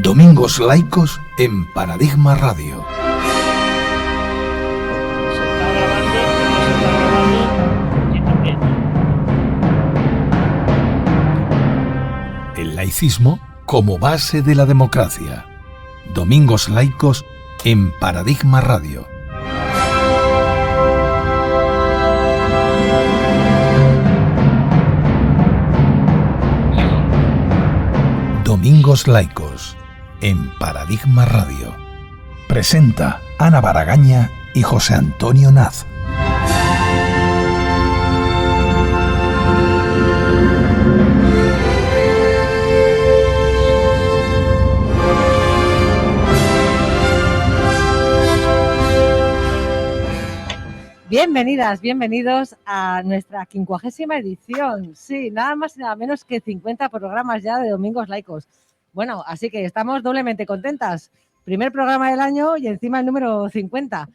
Domingos Laicos en Paradigma Radio. El laicismo como base de la democracia. Domingos Laicos en Paradigma Radio. Domingos Laicos en Paradigma Radio. Presenta Ana Baragaña y José Antonio Naz. Bienvenidas, bienvenidos a nuestra 50ª edición. Sí, nada más y nada menos que 50 programas ya de Domingos Laicos. Bueno, así que estamos doblemente contentas. Primer programa del año y encima el número 50.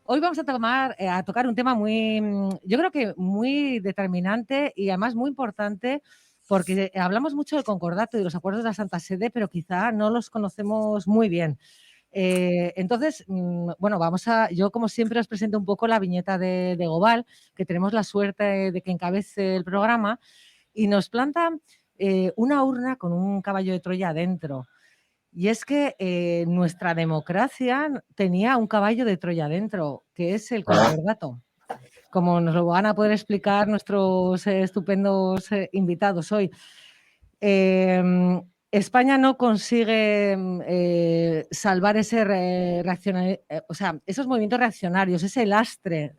Hoy vamos a tocar un tema yo creo que muy determinante y además muy importante, porque hablamos mucho del concordato y de los acuerdos de la Santa Sede, pero quizá no los conocemos muy bien. Entonces, bueno, yo como siempre os presento un poco la viñeta de Gobal, que tenemos la suerte de que encabece el programa, y nos planta una urna con un caballo de Troya adentro. Y es que nuestra democracia tenía un caballo de Troya adentro, que es el concordato. Como nos lo van a poder explicar nuestros estupendos invitados hoy. España no consigue salvar ese esos movimientos reaccionarios, ese lastre.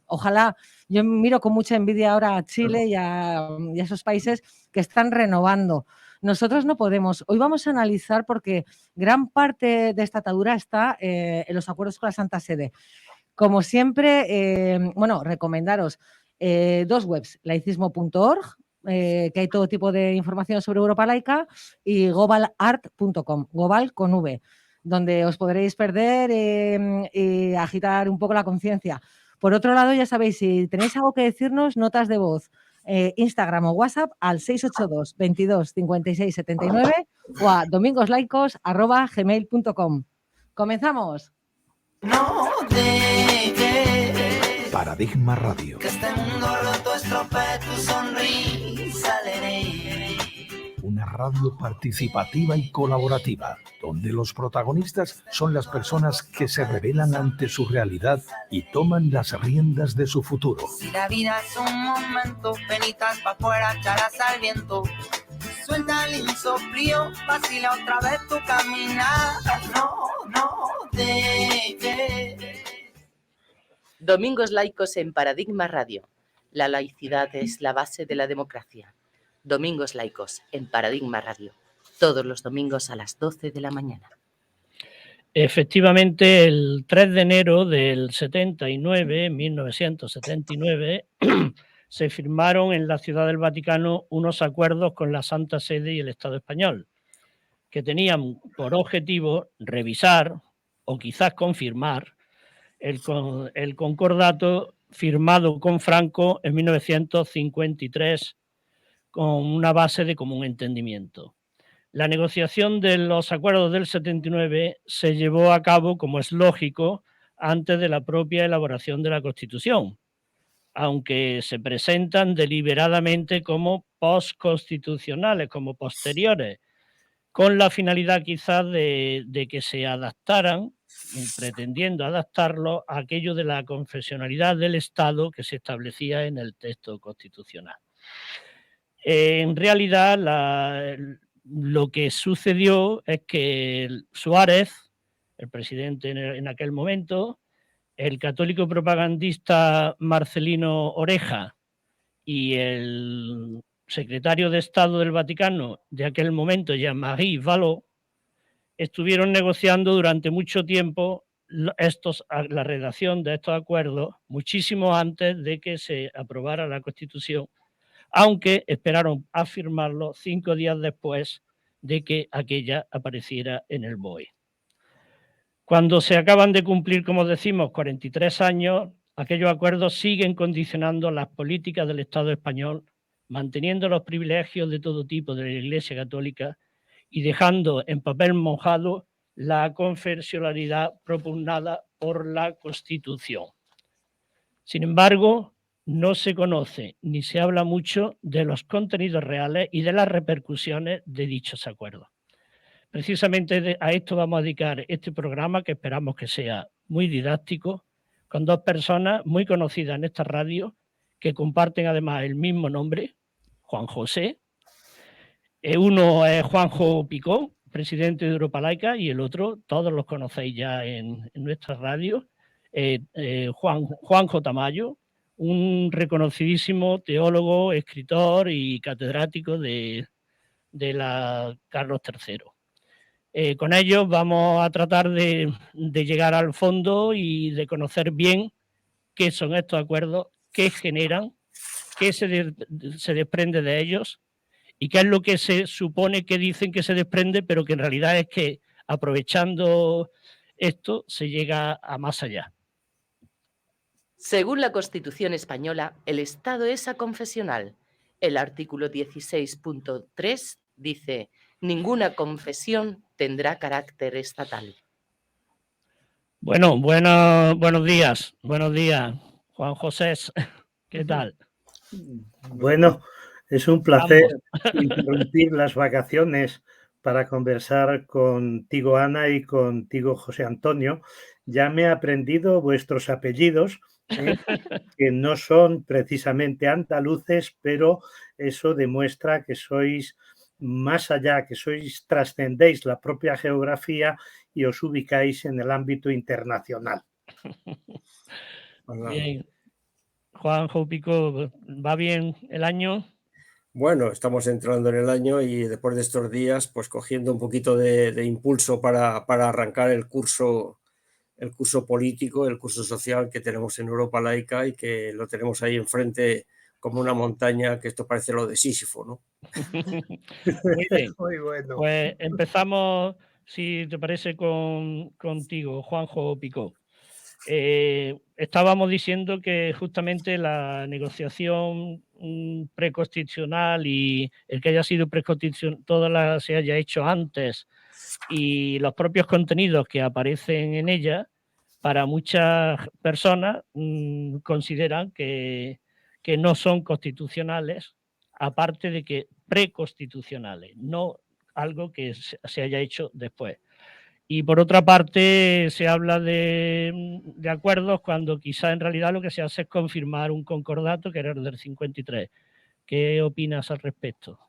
Ojalá, yo miro con mucha envidia ahora a Chile y a esos países que están renovando. Nosotros no podemos. Hoy vamos a analizar porque gran parte de esta atadura está en los acuerdos con la Santa Sede. Como siempre, recomendaros dos webs, laicismo.org, que hay todo tipo de información sobre Europa laica, y globalart.com, global con V, donde os podréis perder y agitar un poco la conciencia. Por otro lado, ya sabéis, si tenéis algo que decirnos, notas de voz, Instagram o WhatsApp al 682 22 56 79 o a domingoslaicos@gmail.com. ¡Comenzamos! No dejes Paradigma Radio. que este mundo roto estropee tu sonrisa, Una radio participativa y colaborativa, donde los protagonistas son las personas que se rebelan ante su realidad y toman las riendas de su futuro. Si la vida es un momento, penitas pa' fuera, echarás al viento. Suelta el insoplío, vacila otra vez tu caminar. No dejes. Domingos Laicos en Paradigma Radio. La laicidad es la base de la democracia. Domingos Laicos en Paradigma Radio. Todos los domingos a las 12 de la mañana. Efectivamente, el 3 de enero del 1979, se firmaron en la Ciudad del Vaticano unos acuerdos con la Santa Sede y el Estado español, que tenían por objetivo revisar o quizás confirmar el concordato firmado con Franco en 1953 con una base de común entendimiento. La negociación de los acuerdos del 79 se llevó a cabo, como es lógico, antes de la propia elaboración de la Constitución, aunque se presentan deliberadamente como postconstitucionales, como posteriores, con la finalidad quizás de que se adaptaran, pretendiendo adaptarlo a aquello de la confesionalidad del Estado que se establecía en el texto constitucional. En realidad, lo que sucedió es que Suárez, el presidente en aquel momento, el católico propagandista Marcelino Oreja y el secretario de Estado del Vaticano de aquel momento, Jean-Marie Vallot, estuvieron negociando durante mucho tiempo la redacción de estos acuerdos, muchísimo antes de que se aprobara la Constitución, aunque esperaron a firmarlo 5 días después de que aquella apareciera en el BOE. Cuando se acaban de cumplir, como decimos, 43 años, aquellos acuerdos siguen condicionando las políticas del Estado español, manteniendo los privilegios de todo tipo de la Iglesia Católica y dejando en papel mojado la confesionalidad propugnada por la Constitución. Sin embargo, no se conoce ni se habla mucho de los contenidos reales y de las repercusiones de dichos acuerdos. Precisamente a esto vamos a dedicar este programa, que esperamos que sea muy didáctico, con dos personas muy conocidas en esta radio, que comparten además el mismo nombre, Juan José. Uno es Juanjo Picó, presidente de Europa Laica, y el otro, todos los conocéis ya en nuestra radio, Juanjo Tamayo, un reconocidísimo teólogo, escritor y catedrático de la Carlos III. Con ellos vamos a tratar de llegar al fondo y de conocer bien qué son estos acuerdos, qué generan, qué se desprende de ellos y qué es lo que se supone que dicen que se desprende, pero que en realidad es que aprovechando esto se llega a más allá. Según la Constitución española, el Estado es aconfesional. El artículo 16.3 dice: ninguna confesión tendrá carácter estatal. Bueno, buenos días, Juan José, ¿qué tal? Bueno, es un placer interrumpir las vacaciones para conversar contigo, Ana, y contigo, José Antonio. Ya me he aprendido vuestros apellidos, que no son precisamente andaluces, pero eso demuestra que sois más allá, que trascendéis la propia geografía y os ubicáis en el ámbito internacional. Bien. Juanjo Pico, ¿va bien el año? Bueno, estamos entrando en el año y después de estos días, pues cogiendo un poquito de impulso para arrancar el curso político, el curso social que tenemos en Europa Laica y que lo tenemos ahí enfrente como una montaña, que esto parece lo de Sísifo, ¿no? Muy bien. Muy bueno. Pues empezamos, si te parece, contigo, Juanjo Picó. Estábamos diciendo que justamente la negociación preconstitucional y el que haya sido preconstitucional se haya hecho antes y los propios contenidos que aparecen en ella, para muchas personas consideran que no son constitucionales, aparte de que preconstitucionales, no algo que se haya hecho después. Y por otra parte se habla de acuerdos cuando quizá en realidad lo que se hace es confirmar un concordato que era el del 53. ¿Qué opinas al respecto?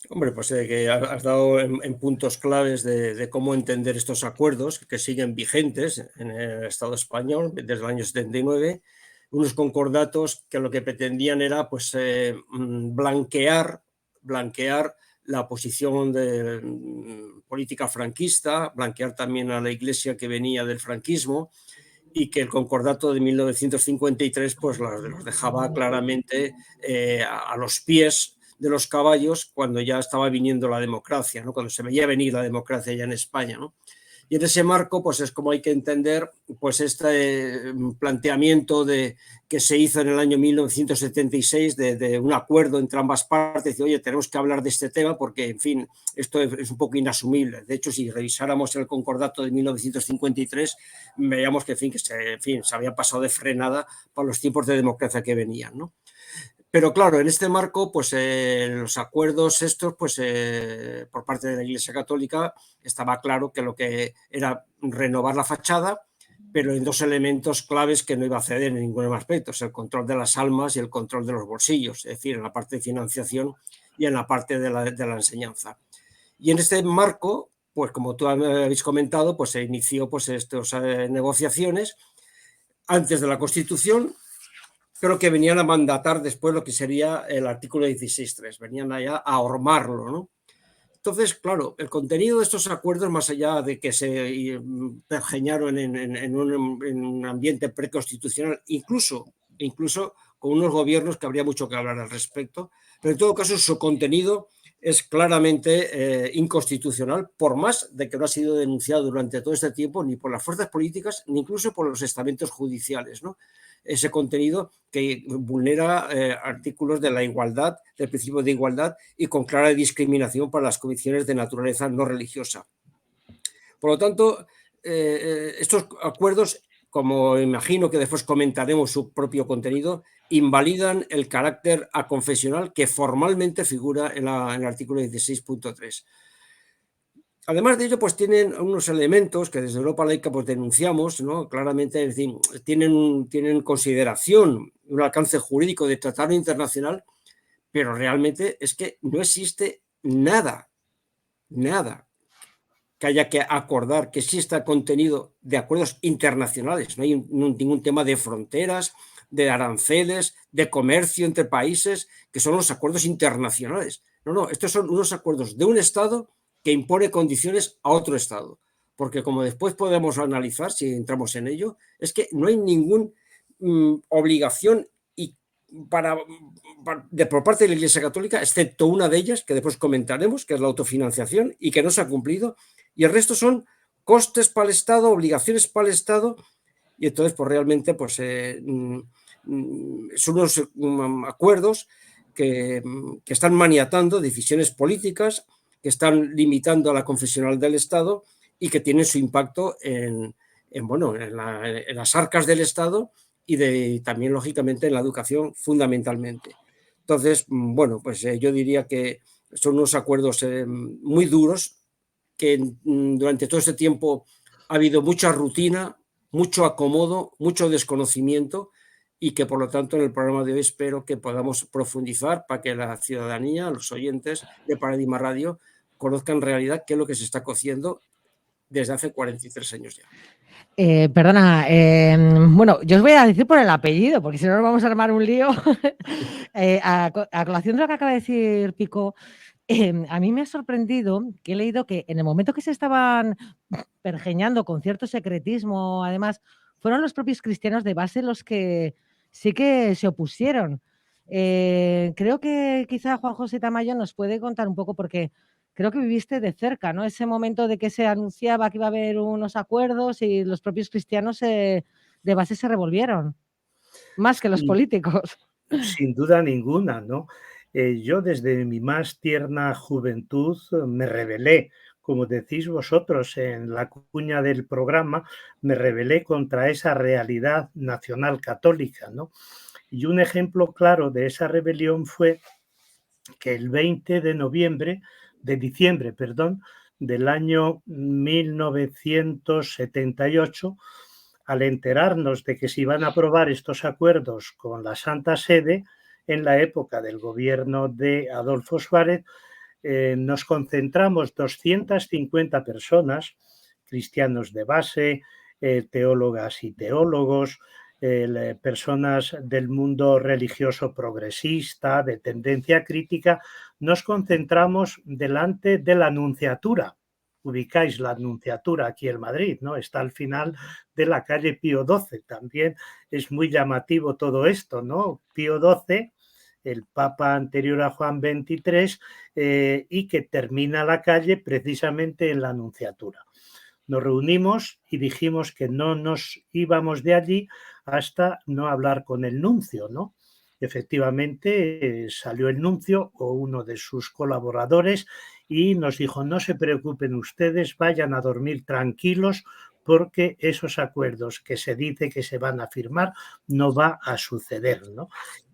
Hombre, pues que has dado en puntos claves de cómo entender estos acuerdos que siguen vigentes en el Estado español desde el año 79, unos concordatos que lo que pretendían era pues blanquear la posición de política franquista, blanquear también a la Iglesia que venía del franquismo, y que el concordato de 1953 pues los dejaba claramente a los pies de los caballos cuando ya estaba viniendo la democracia, ¿no? Cuando se veía venir la democracia ya en España, ¿no? Y en ese marco pues es como hay que entender pues este planteamiento que se hizo en el año 1976 de un acuerdo entre ambas partes, de oye, tenemos que hablar de este tema porque, en fin, esto es un poco inasumible. De hecho, si revisáramos el concordato de 1953, veíamos que, se había pasado de frenada para los tiempos de democracia que venían, ¿no? Pero claro, en este marco, pues los acuerdos estos, pues por parte de la Iglesia Católica estaba claro que lo que era renovar la fachada, pero en dos elementos claves que no iba a ceder en ningún aspecto, es el control de las almas y el control de los bolsillos, es decir, en la parte de financiación y en la parte de la enseñanza. Y en este marco, pues como tú habéis comentado, pues se inició pues estas negociaciones antes de la Constitución, pero que venían a mandatar después lo que sería el artículo 16.3, venían allá a hormarlo, ¿no? Entonces, claro, el contenido de estos acuerdos, más allá de que se pergeñaron en un ambiente preconstitucional, incluso con unos gobiernos que habría mucho que hablar al respecto, pero en todo caso su contenido es claramente inconstitucional, por más de que no ha sido denunciado durante todo este tiempo ni por las fuerzas políticas ni incluso por los estamentos judiciales, ¿no? ese contenido que vulnera artículos de la igualdad, del principio de igualdad y con clara discriminación para las convicciones de naturaleza no religiosa. Por lo tanto, estos acuerdos, como imagino que después comentaremos su propio contenido, invalidan el carácter aconfesional que formalmente figura en el artículo 16.3. Además de ello, pues tienen unos elementos que desde Europa Laica pues denunciamos, ¿no? Claramente, es decir, tienen consideración, un alcance jurídico de tratado internacional, pero realmente es que no existe nada que haya que acordar, que exista contenido de acuerdos internacionales. No hay ningún tema de fronteras, de aranceles, de comercio entre países, que son los acuerdos internacionales. No, estos son unos acuerdos de un Estado que impone condiciones a otro Estado. Porque como después podemos analizar, si entramos en ello, es que no hay ninguna obligación por parte de la Iglesia Católica, excepto una de ellas, que después comentaremos, que es la autofinanciación, y que no se ha cumplido, y el resto son costes para el Estado, obligaciones para el Estado, y entonces pues realmente pues, son unos acuerdos que están maniatando decisiones políticas, que están limitando a la confesional del Estado y que tienen su impacto en las arcas del Estado y también, lógicamente, en la educación fundamentalmente. Entonces, bueno, pues yo diría que son unos acuerdos muy duros, que durante todo este tiempo ha habido mucha rutina, mucho acomodo, mucho desconocimiento y que, por lo tanto, en el programa de hoy espero que podamos profundizar para que la ciudadanía, los oyentes de Paradigma Radio, conozcan en realidad qué es lo que se está cociendo desde hace 43 años ya. Perdona, bueno, yo os voy a decir por el apellido, porque si no nos vamos a armar un lío. A colación de lo que acaba de decir Pico, a mí me ha sorprendido que he leído que en el momento que se estaban pergeñando con cierto secretismo, además, fueron los propios cristianos de base los que sí que se opusieron. Creo que quizá Juan José Tamayo nos puede contar un poco, porque creo que viviste de cerca, ¿no? Ese momento de que se anunciaba que iba a haber unos acuerdos y los propios cristianos de base se revolvieron, más que los políticos. Sin duda ninguna, ¿no? Yo desde mi más tierna juventud me rebelé, como decís vosotros en la cuña del programa, me rebelé contra esa realidad nacional católica, ¿no? Y un ejemplo claro de esa rebelión fue que el 20 de diciembre, del año 1978, al enterarnos de que se iban a aprobar estos acuerdos con la Santa Sede, en la época del gobierno de Adolfo Suárez, nos concentramos 250 personas, cristianos de base, teólogas y teólogos, personas del mundo religioso progresista, de tendencia crítica, nos concentramos delante de la Nunciatura. Ubicáis la Nunciatura aquí en Madrid, ¿no? Está al final de la calle Pío XII. También es muy llamativo todo esto, ¿no? Pío XII, el Papa anterior a Juan XXIII, y que termina la calle precisamente en la Nunciatura. Nos reunimos y dijimos que no nos íbamos de allí hasta no hablar con el nuncio, ¿no? Efectivamente, salió el nuncio o uno de sus colaboradores y nos dijo: no se preocupen ustedes, vayan a dormir tranquilos, porque esos acuerdos que se dice que se van a firmar no va a suceder, ¿no?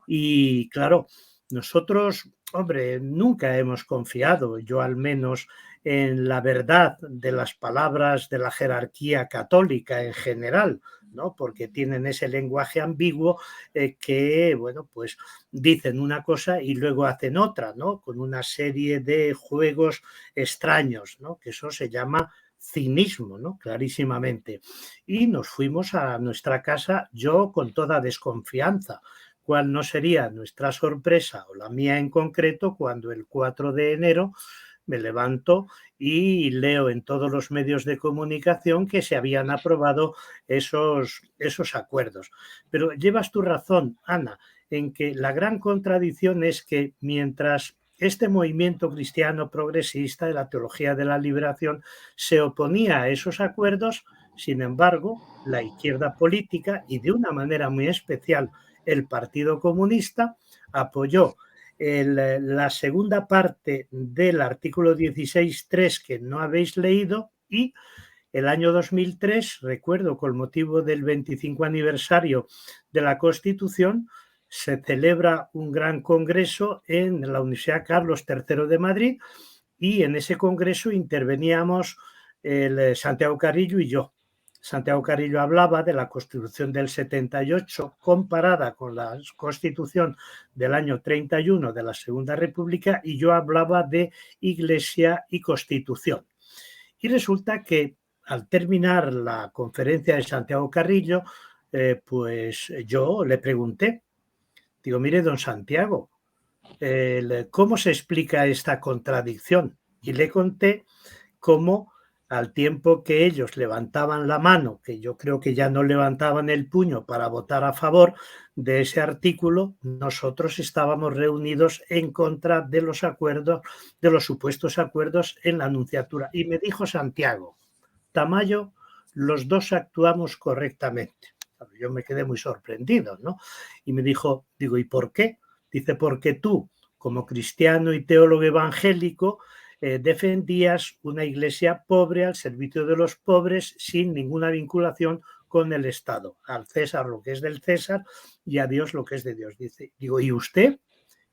Y claro, nosotros, hombre, nunca hemos confiado, yo al menos, en la verdad de las palabras de la jerarquía católica en general, ¿no? Porque tienen ese lenguaje ambiguo que, bueno, pues dicen una cosa y luego hacen otra, ¿no? Con una serie de juegos extraños, ¿no? Que eso se llama cinismo, ¿no? Clarísimamente. Y nos fuimos a nuestra casa, yo con toda desconfianza. ¿Cuál no sería nuestra sorpresa, o la mía en concreto, cuando el 4 de enero me levanto y leo en todos los medios de comunicación que se habían aprobado esos acuerdos? Pero llevas tu razón, Ana, en que la gran contradicción es que mientras este movimiento cristiano progresista de la teología de la liberación se oponía a esos acuerdos, Sin embargo, la izquierda política y de una manera muy especial el Partido Comunista apoyó la segunda parte del artículo 16.3 que no habéis leído y el año 2003, recuerdo, con motivo del 25 aniversario de la Constitución, se celebra un gran congreso en la Universidad Carlos III de Madrid y en ese congreso interveníamos el Santiago Carrillo y yo. Santiago Carrillo hablaba de la Constitución del 78 comparada con la Constitución del año 31 de la Segunda República y yo hablaba de Iglesia y Constitución. Y resulta que al terminar la conferencia de Santiago Carrillo, pues yo le pregunté, digo, mire, don Santiago, ¿cómo se explica esta contradicción? Y le conté cómo al tiempo que ellos levantaban la mano, que yo creo que ya no levantaban el puño para votar a favor de ese artículo, nosotros estábamos reunidos en contra de los acuerdos, de los supuestos acuerdos en la Nunciatura. Y me dijo Santiago, Tamayo, los dos actuamos correctamente. Yo me quedé muy sorprendido, ¿no? Y me dijo, digo, ¿y por qué? Dice, porque tú, como cristiano y teólogo evangélico, defendías una iglesia pobre al servicio de los pobres sin ninguna vinculación con el Estado. Al César lo que es del César y a Dios lo que es de Dios. Dice, digo, ¿y usted?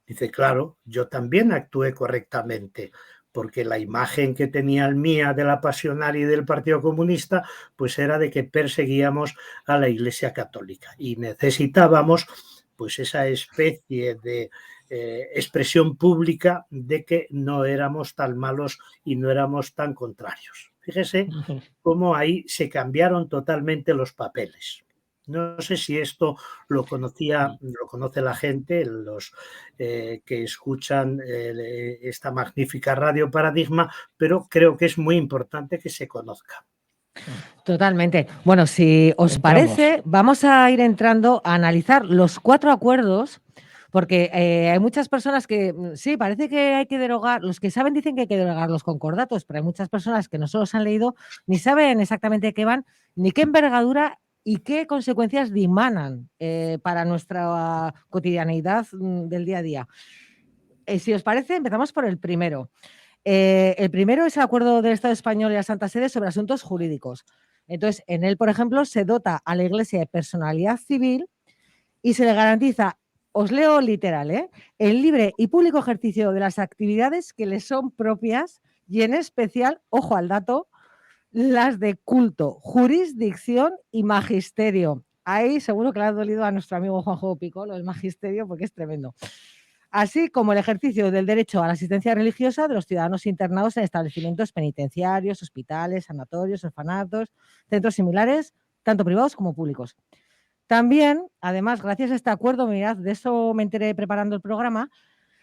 Dice, claro, yo también actué correctamente, porque la imagen que tenía mía de la Pasional y del Partido Comunista, pues era de que perseguíamos a la Iglesia Católica y necesitábamos pues esa especie de expresión pública de que no éramos tan malos y no éramos tan contrarios. Fíjese cómo ahí se cambiaron totalmente los papeles. No sé si esto lo conoce la gente, los que escuchan esta magnífica Radio Paradigma, pero creo que es muy importante que se conozca. Totalmente. Bueno, si os parece, vamos a ir entrando a analizar los 4 acuerdos, porque hay muchas personas que, sí, parece que hay que derogar, los que saben dicen que hay que derogar los concordatos, pero hay muchas personas que no se los han leído, ni saben exactamente qué van, ni qué envergadura y qué consecuencias dimanan para nuestra cotidianeidad del día a día. Si os parece, empezamos por el primero. El primero es el acuerdo del Estado español y la Santa Sede sobre asuntos jurídicos. Entonces, en él, por ejemplo, se dota a la Iglesia de personalidad civil y se le garantiza, os leo literal, el libre y público ejercicio de las actividades que le son propias y en especial, ojo al dato, las de culto, jurisdicción y magisterio. Ahí seguro que le ha dolido a nuestro amigo Juanjo Pico lo del magisterio porque es tremendo. Así como el ejercicio del derecho a la asistencia religiosa de los ciudadanos internados en establecimientos penitenciarios, hospitales, sanatorios, orfanatos, centros similares, tanto privados como públicos. También, además, gracias a este acuerdo, mirad, de eso me enteré preparando el programa,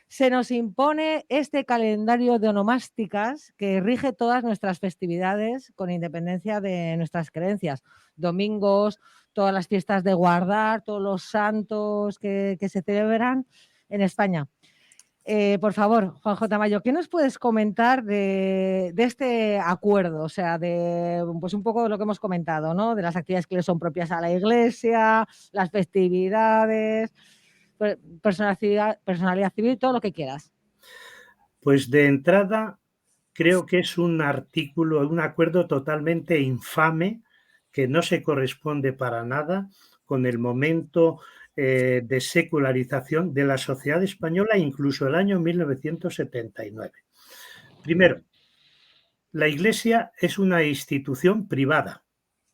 se nos impone este calendario de onomásticas que rige todas nuestras festividades con independencia de nuestras creencias. Domingos, todas las fiestas de guardar, todos los santos que se celebran en España. Por favor, Juanjo Tamayo, ¿qué nos puedes comentar de este acuerdo? O sea, de pues un poco de lo que hemos comentado, ¿no? De las actividades que le son propias a la Iglesia, las festividades, personalidad civil, todo lo que quieras. Pues de entrada creo que es un artículo, un acuerdo totalmente infame que no se corresponde para nada con el momento de secularización de la sociedad española, incluso el año 1979. Primero, la Iglesia es una institución privada,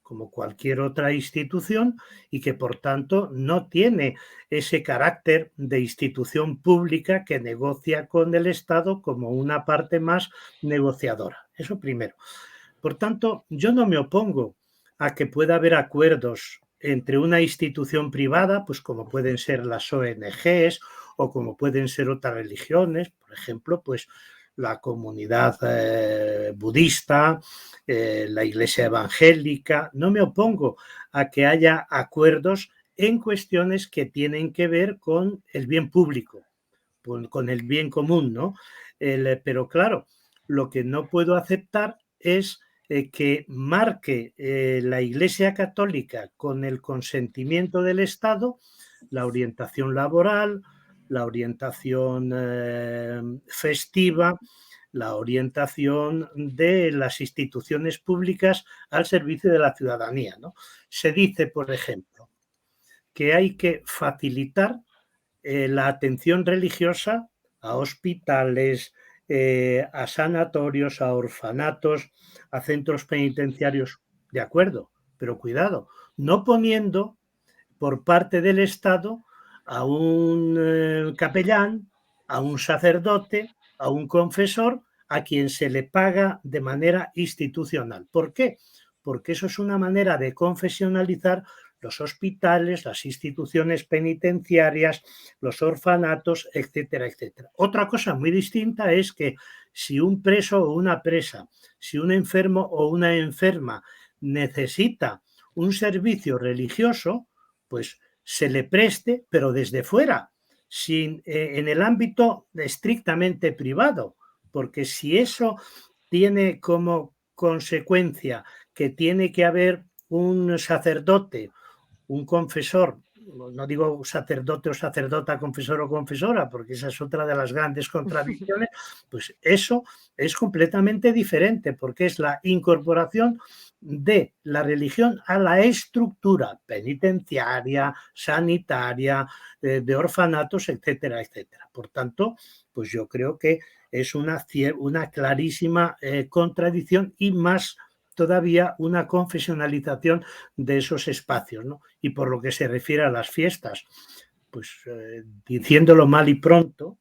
como cualquier otra institución, y que por tanto no tiene ese carácter de institución pública que negocia con el Estado como una parte más negociadora. Eso primero. Por tanto, yo no me opongo a que pueda haber acuerdos entre una institución privada, pues como pueden ser las ONGs o como pueden ser otras religiones, por ejemplo, pues la comunidad budista, la iglesia evangélica. No me opongo a que haya acuerdos en cuestiones que tienen que ver con el bien público, con el bien común, ¿no? Pero claro, lo que no puedo aceptar es que marque la Iglesia Católica con el consentimiento del Estado la orientación laboral, la orientación festiva, la orientación de las instituciones públicas al servicio de la ciudadanía, ¿no? Se dice, por ejemplo, que hay que facilitar la atención religiosa a hospitales, a sanatorios, a orfanatos, a centros penitenciarios. De acuerdo, pero cuidado, no poniendo por parte del Estado a un capellán, a un sacerdote, a un confesor, a quien se le paga de manera institucional. ¿Por qué? Porque eso es una manera de confesionalizar los hospitales, las instituciones penitenciarias, los orfanatos, etcétera, etcétera. Otra cosa muy distinta es que si un preso o una presa, si un enfermo o una enferma necesita un servicio religioso, pues se le preste, pero desde fuera, en el ámbito estrictamente privado, porque si eso tiene como consecuencia que tiene que haber un sacerdote, un confesor, no digo sacerdote o sacerdota, confesor o confesora, porque esa es otra de las grandes contradicciones, pues eso es completamente diferente, porque es la incorporación de la religión a la estructura penitenciaria, sanitaria, de orfanatos, etcétera, etcétera. Por tanto, pues yo creo que es una clarísima contradicción y más todavía una confesionalización de esos espacios, ¿no? Y por lo que se refiere a las fiestas, pues diciéndolo mal y pronto,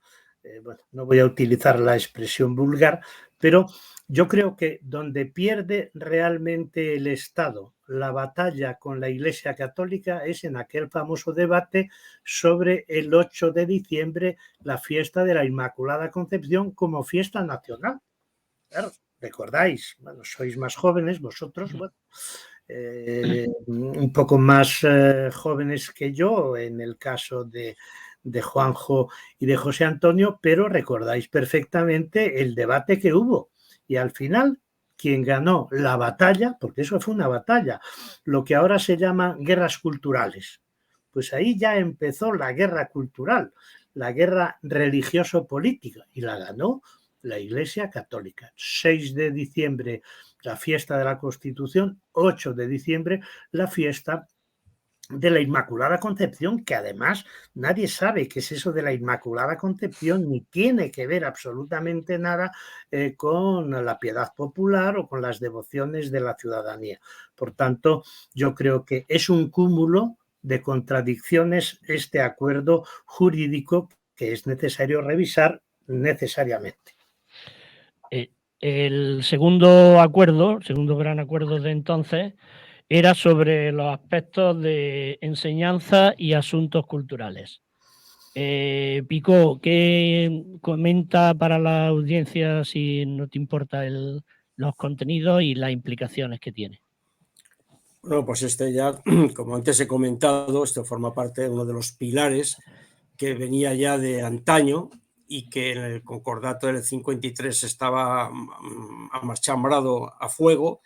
bueno, no voy a utilizar la expresión vulgar, pero yo creo que donde pierde realmente el Estado la batalla con la Iglesia Católica es en aquel famoso debate sobre el 8 de diciembre, la fiesta de la Inmaculada Concepción como fiesta nacional. Claro, recordáis, bueno, sois más jóvenes vosotros, bueno, un poco más jóvenes que yo en el caso de Juanjo y de José Antonio, pero recordáis perfectamente el debate que hubo. Y al final, quien ganó la batalla, porque eso fue una batalla, lo que ahora se llaman guerras culturales, pues ahí ya empezó la guerra cultural, la guerra religioso-política, y la ganó la Iglesia Católica. 6 de diciembre, la fiesta de la Constitución, 8 de diciembre, la fiesta de la Inmaculada Concepción, que además nadie sabe qué es eso de la Inmaculada Concepción, ni tiene que ver absolutamente nada con la piedad popular o con las devociones de la ciudadanía. Por tanto, yo creo que es un cúmulo de contradicciones este acuerdo jurídico que es necesario revisar necesariamente. El segundo acuerdo, el segundo gran acuerdo de entonces, era sobre los aspectos de enseñanza y asuntos culturales. Pico, ¿qué comenta para la audiencia, si no te importa, los contenidos y las implicaciones que tiene? Bueno, pues ya, como antes he comentado, esto forma parte de uno de los pilares que venía ya de antaño y que en el concordato del 53 estaba amarchambrado a fuego,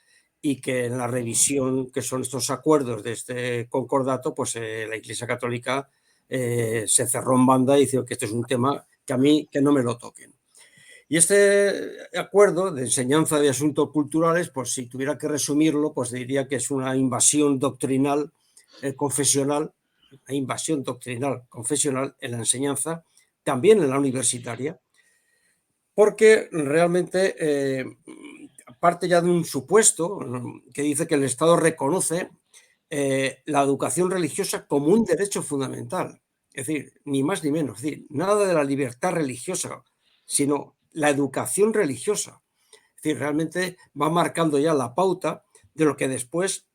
y que en la revisión que son estos acuerdos de este concordato, pues la Iglesia Católica se cerró en banda y dijo que este es un tema que a mí que no me lo toquen. Y este acuerdo de enseñanza de asuntos culturales, pues si tuviera que resumirlo, pues diría que es una invasión doctrinal confesional, una invasión doctrinal confesional en la enseñanza, también en la universitaria, porque realmente parte ya de un supuesto que dice que el Estado reconoce la educación religiosa como un derecho fundamental. Es decir, ni más ni menos. Es decir, nada de la libertad religiosa, sino la educación religiosa. Es decir, realmente va marcando ya la pauta de lo que después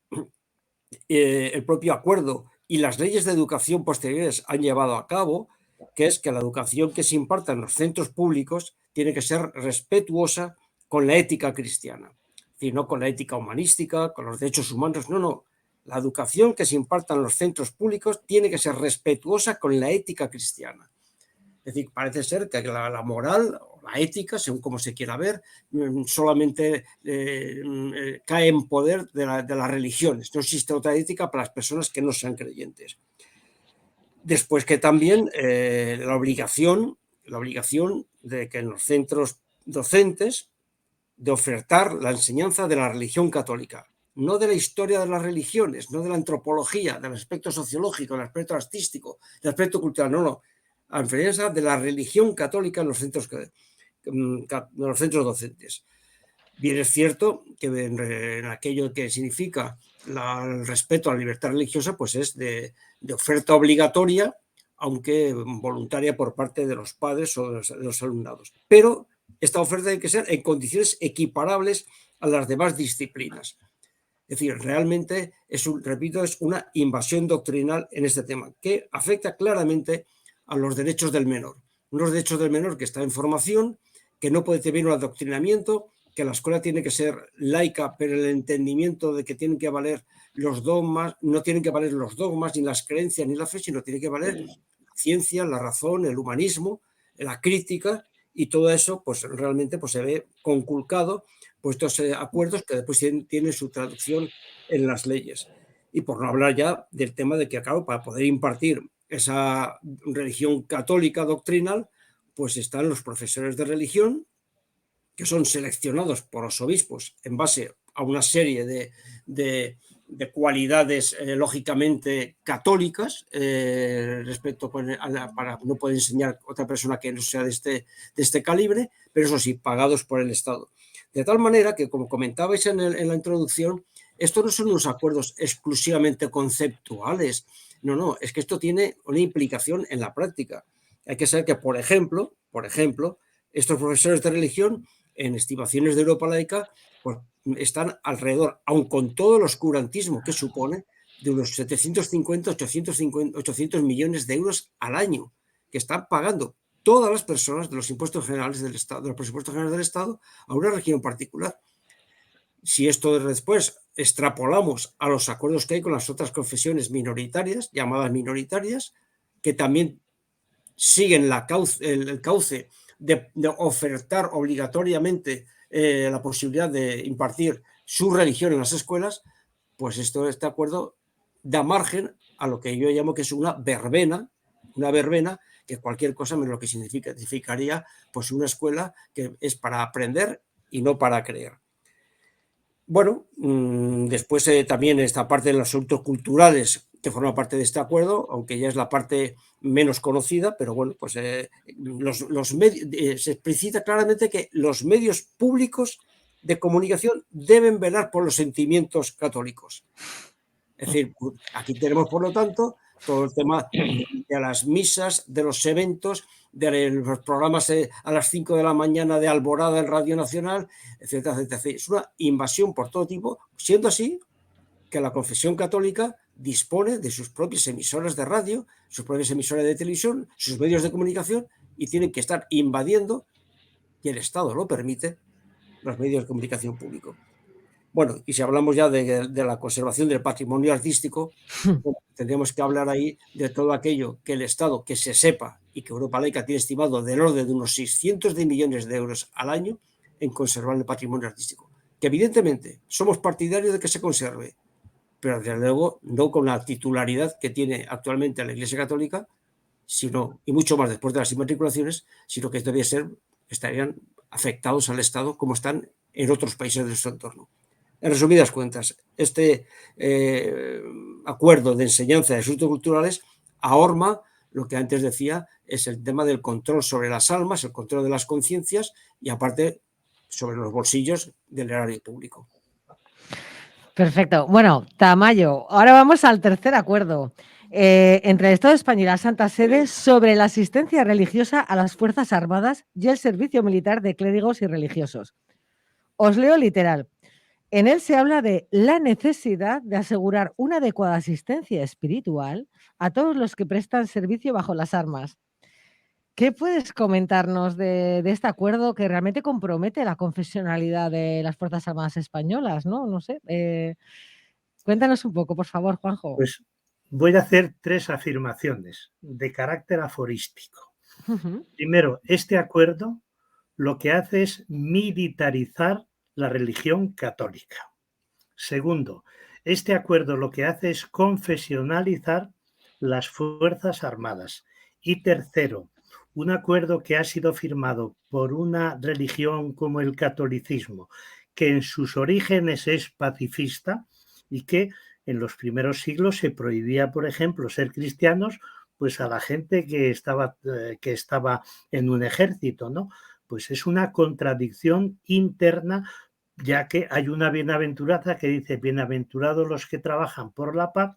el propio acuerdo y las leyes de educación posteriores han llevado a cabo, que es que la educación que se imparta en los centros públicos tiene que ser respetuosa con la ética cristiana. Es decir, no con la ética humanística, con los derechos humanos, no. La educación que se imparta en los centros públicos tiene que ser respetuosa con la ética cristiana. Es decir, parece ser que la moral la ética, según como se quiera ver, solamente cae en poder de las religiones. No existe otra ética para las personas que no sean creyentes. Después que también la obligación de que en los centros docentes de ofertar la enseñanza de la religión católica, no de la historia de las religiones, no de la antropología, del aspecto sociológico, del aspecto artístico, del aspecto cultural, no, la enseñanza de la religión católica en los centros docentes. Bien es cierto que en aquello que significa el respeto a la libertad religiosa, pues es de oferta obligatoria, aunque voluntaria por parte de los padres o de los alumnados. Pero esta oferta tiene que ser en condiciones equiparables a las demás disciplinas. Es decir, realmente es una invasión doctrinal en este tema, que afecta claramente a los derechos del menor. Unos derechos del menor que está en formación, que no puede tener un adoctrinamiento, que la escuela tiene que ser laica, pero el entendimiento de que tienen que valer los dogmas, no tienen que valer los dogmas, ni las creencias, ni la fe, sino tiene que valer la ciencia, la razón, el humanismo, la crítica, y todo eso pues realmente pues, se ve conculcado por estos acuerdos que después tienen su traducción en las leyes. Y por no hablar ya del tema de que, claro, para poder impartir esa religión católica doctrinal, pues están los profesores de religión, que son seleccionados por los obispos en base a una serie de cualidades lógicamente católicas respecto para no poder enseñar a otra persona que no sea de este calibre, pero eso sí, pagados por el Estado. De tal manera que, como comentabais en la introducción, estos no son unos acuerdos exclusivamente conceptuales, no, es que esto tiene una implicación en la práctica. Hay que saber que, por ejemplo, estos profesores de religión, en estimaciones de Europa Laica, pues están alrededor, aun con todo el oscurantismo que supone, de unos 750, 800 millones de euros al año, que están pagando todas las personas de los impuestos generales del Estado, de los presupuestos generales del Estado, a una región particular. Si esto después extrapolamos a los acuerdos que hay con las otras confesiones minoritarias, llamadas minoritarias, que también siguen el cauce de ofertar obligatoriamente la posibilidad de impartir su religión en las escuelas, pues este acuerdo da margen a lo que yo llamo que es una verbena, que cualquier cosa menos lo que significaría pues una escuela que es para aprender y no para creer. Bueno, después también esta parte de los asuntos culturales que forma parte de este acuerdo, aunque ya es la parte menos conocida, pero bueno, pues se explicita claramente que los medios públicos de comunicación deben velar por los sentimientos católicos. Es decir, aquí tenemos, por lo tanto, todo el tema de las misas, de los eventos, de los programas a las 5 de la mañana de Alborada en Radio Nacional, etcétera, etcétera. Es una invasión por todo tipo, siendo así que la confesión católica dispone de sus propias emisoras de radio, sus propias emisoras de televisión, sus medios de comunicación, y tienen que estar invadiendo, y el Estado lo permite, los medios de comunicación públicos. Bueno, y si hablamos ya de la conservación del patrimonio artístico, tendríamos que hablar ahí de todo aquello que el Estado, que se sepa, y que Europa Laica tiene estimado del orden de unos 600 de millones de euros al año en conservar el patrimonio artístico. Que evidentemente somos partidarios de que se conserve, pero desde luego no con la titularidad que tiene actualmente la Iglesia Católica, sino, y mucho más después de las inmatriculaciones, sino que estarían afectados al Estado como están en otros países de nuestro entorno. En resumidas cuentas, este acuerdo de enseñanza de asuntos culturales ahorma lo que antes decía, es el tema del control sobre las almas, el control de las conciencias y aparte sobre los bolsillos del erario público. Perfecto. Bueno, Tamayo, ahora vamos al tercer acuerdo entre el Estado español y la Santa Sede sobre la asistencia religiosa a las Fuerzas Armadas y el servicio militar de clérigos y religiosos. Os leo literal. En él se habla de la necesidad de asegurar una adecuada asistencia espiritual a todos los que prestan servicio bajo las armas. ¿Qué puedes comentarnos de este acuerdo que realmente compromete la confesionalidad de las Fuerzas Armadas españolas? No sé. Cuéntanos un poco, por favor, Juanjo. Pues voy a hacer 3 afirmaciones de carácter aforístico. Primero, este acuerdo lo que hace es militarizar la religión católica. Segundo, este acuerdo lo que hace es confesionalizar las Fuerzas Armadas. Y tercero, un acuerdo que ha sido firmado por una religión como el catolicismo, que en sus orígenes es pacifista y que en los primeros siglos se prohibía, por ejemplo, ser cristianos, pues a la gente que estaba en un ejército, ¿no? Pues es una contradicción interna, ya que hay una bienaventuranza que dice: bienaventurados los que trabajan por la paz,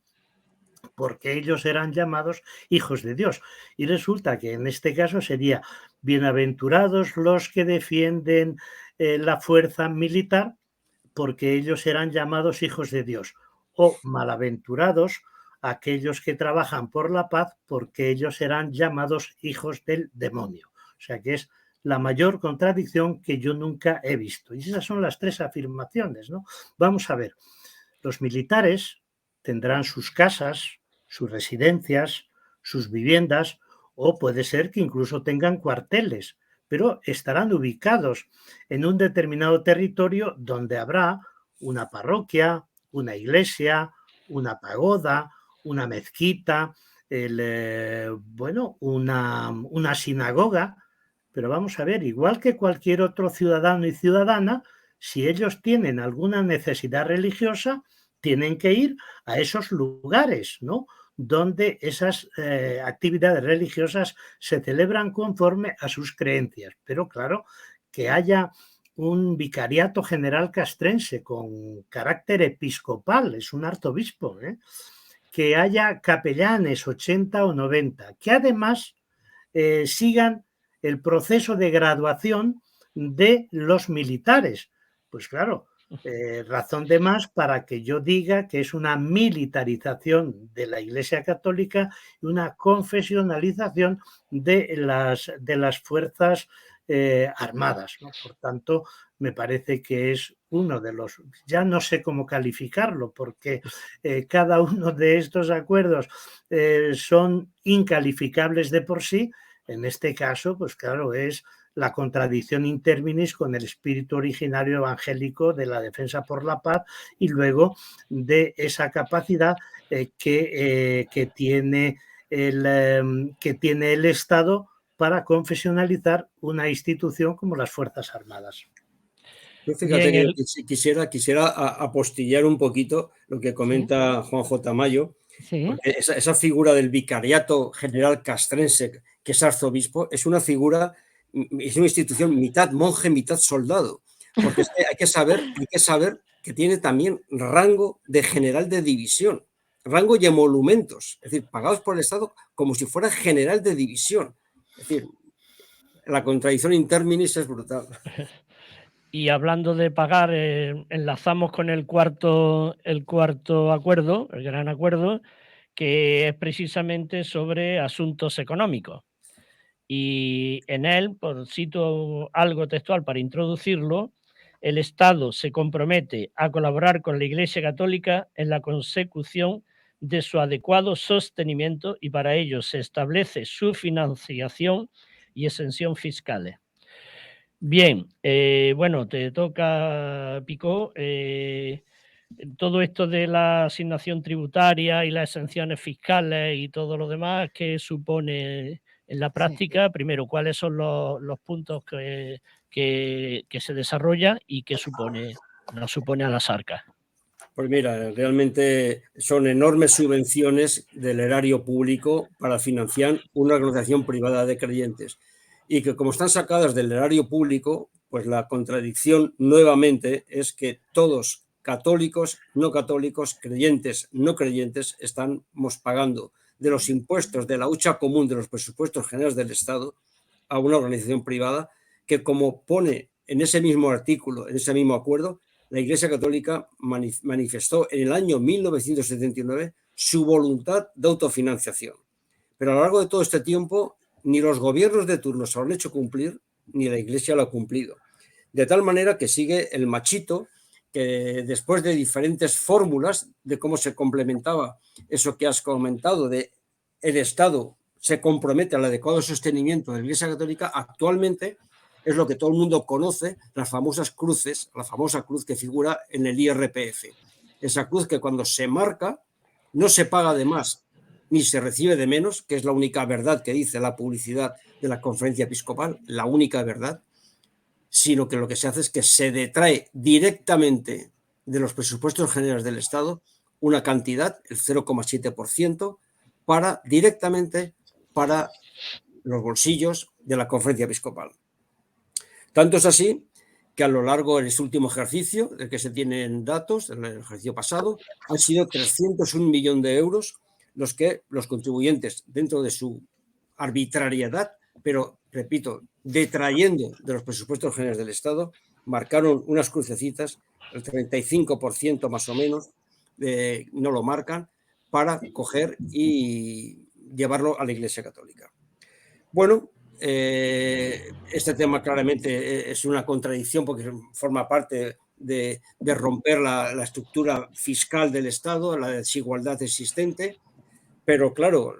porque ellos eran llamados hijos de Dios. Y resulta que en este caso sería: bienaventurados los que defienden la fuerza militar, porque ellos eran llamados hijos de Dios. O malaventurados aquellos que trabajan por la paz, porque ellos serán llamados hijos del demonio. O sea que es la mayor contradicción que yo nunca he visto. Y esas son las tres afirmaciones, ¿no? Vamos a ver, los militares tendrán sus casas, sus residencias, sus viviendas, o puede ser que incluso tengan cuarteles, pero estarán ubicados en un determinado territorio donde habrá una parroquia, una iglesia, una pagoda, una mezquita, una sinagoga. Pero vamos a ver, igual que cualquier otro ciudadano y ciudadana, si ellos tienen alguna necesidad religiosa, tienen que ir a esos lugares, ¿no?, donde esas actividades religiosas se celebran conforme a sus creencias. Pero claro, que haya un vicariato general castrense con carácter episcopal, es un arzobispo, que haya capellanes 80 o 90, que además sigan el proceso de graduación de los militares. Pues claro, razón de más para que yo diga que es una militarización de la Iglesia Católica y una confesionalización de las fuerzas armadas, ¿no? Por tanto, me parece que es uno de los, ya no sé cómo calificarlo, porque cada uno de estos acuerdos son incalificables de por sí. En este caso, pues claro, es la contradicción in terminis con el espíritu originario evangélico de la defensa por la paz y luego de esa capacidad que tiene el Estado para confesionalizar una institución como las Fuerzas Armadas. Yo fíjate que quisiera apostillar un poquito lo que comenta Juan J. Mayo. Sí. Porque esa figura del vicariato general castrense, que es arzobispo, es una figura, es una institución mitad monje, mitad soldado. Porque hay que saber que tiene también rango de general de división, rango y emolumentos, es decir, pagados por el Estado como si fuera general de división. Es decir, la contradicción in terminis es brutal. Y hablando de pagar, enlazamos con el cuarto acuerdo, el gran acuerdo, que es precisamente sobre asuntos económicos. Y en él, por cito algo textual para introducirlo, el Estado se compromete a colaborar con la Iglesia Católica en la consecución de su adecuado sostenimiento y para ello se establece su financiación y exención fiscales. Bien, bueno, te toca, Picó. Todo esto de la asignación tributaria y las exenciones fiscales y todo lo demás, ¿qué supone en la práctica? Sí. Primero, ¿cuáles son los puntos que se desarrollan y qué nos supone a las arcas? Pues mira, realmente son enormes subvenciones del erario público para financiar una organización privada de creyentes. Y que como están sacadas del erario público, pues la contradicción nuevamente es que todos, católicos, no católicos, creyentes, no creyentes, estamos pagando de los impuestos de la hucha común de los presupuestos generales del Estado a una organización privada que, como pone en ese mismo artículo, en ese mismo acuerdo, la Iglesia Católica manifestó en el año 1979 su voluntad de autofinanciación. Pero a lo largo de todo este tiempo, ni los gobiernos de turno se lo han hecho cumplir, ni la Iglesia lo ha cumplido. De tal manera que sigue el machito, que después de diferentes fórmulas de cómo se complementaba eso que has comentado, de el Estado se compromete al adecuado sostenimiento de la Iglesia Católica, actualmente es lo que todo el mundo conoce, las famosas cruces, la famosa cruz que figura en el IRPF. Esa cruz que cuando se marca no se paga de más ni se recibe de menos, que es la única verdad que dice la publicidad de la Conferencia Episcopal, la única verdad, sino que lo que se hace es que se detrae directamente de los presupuestos generales del Estado una cantidad, el 0,7%, directamente para los bolsillos de la Conferencia Episcopal. Tanto es así que a lo largo de este último ejercicio, del que se tienen datos, en el ejercicio pasado, han sido 301 millones de euros los que los contribuyentes, dentro de su arbitrariedad, pero, repito, detrayendo de los presupuestos generales del Estado, marcaron unas crucecitas, el 35% más o menos, no lo marcan, para coger y llevarlo a la Iglesia Católica. Bueno, este tema claramente es una contradicción porque forma parte de romper la estructura fiscal del Estado, la desigualdad existente, pero claro,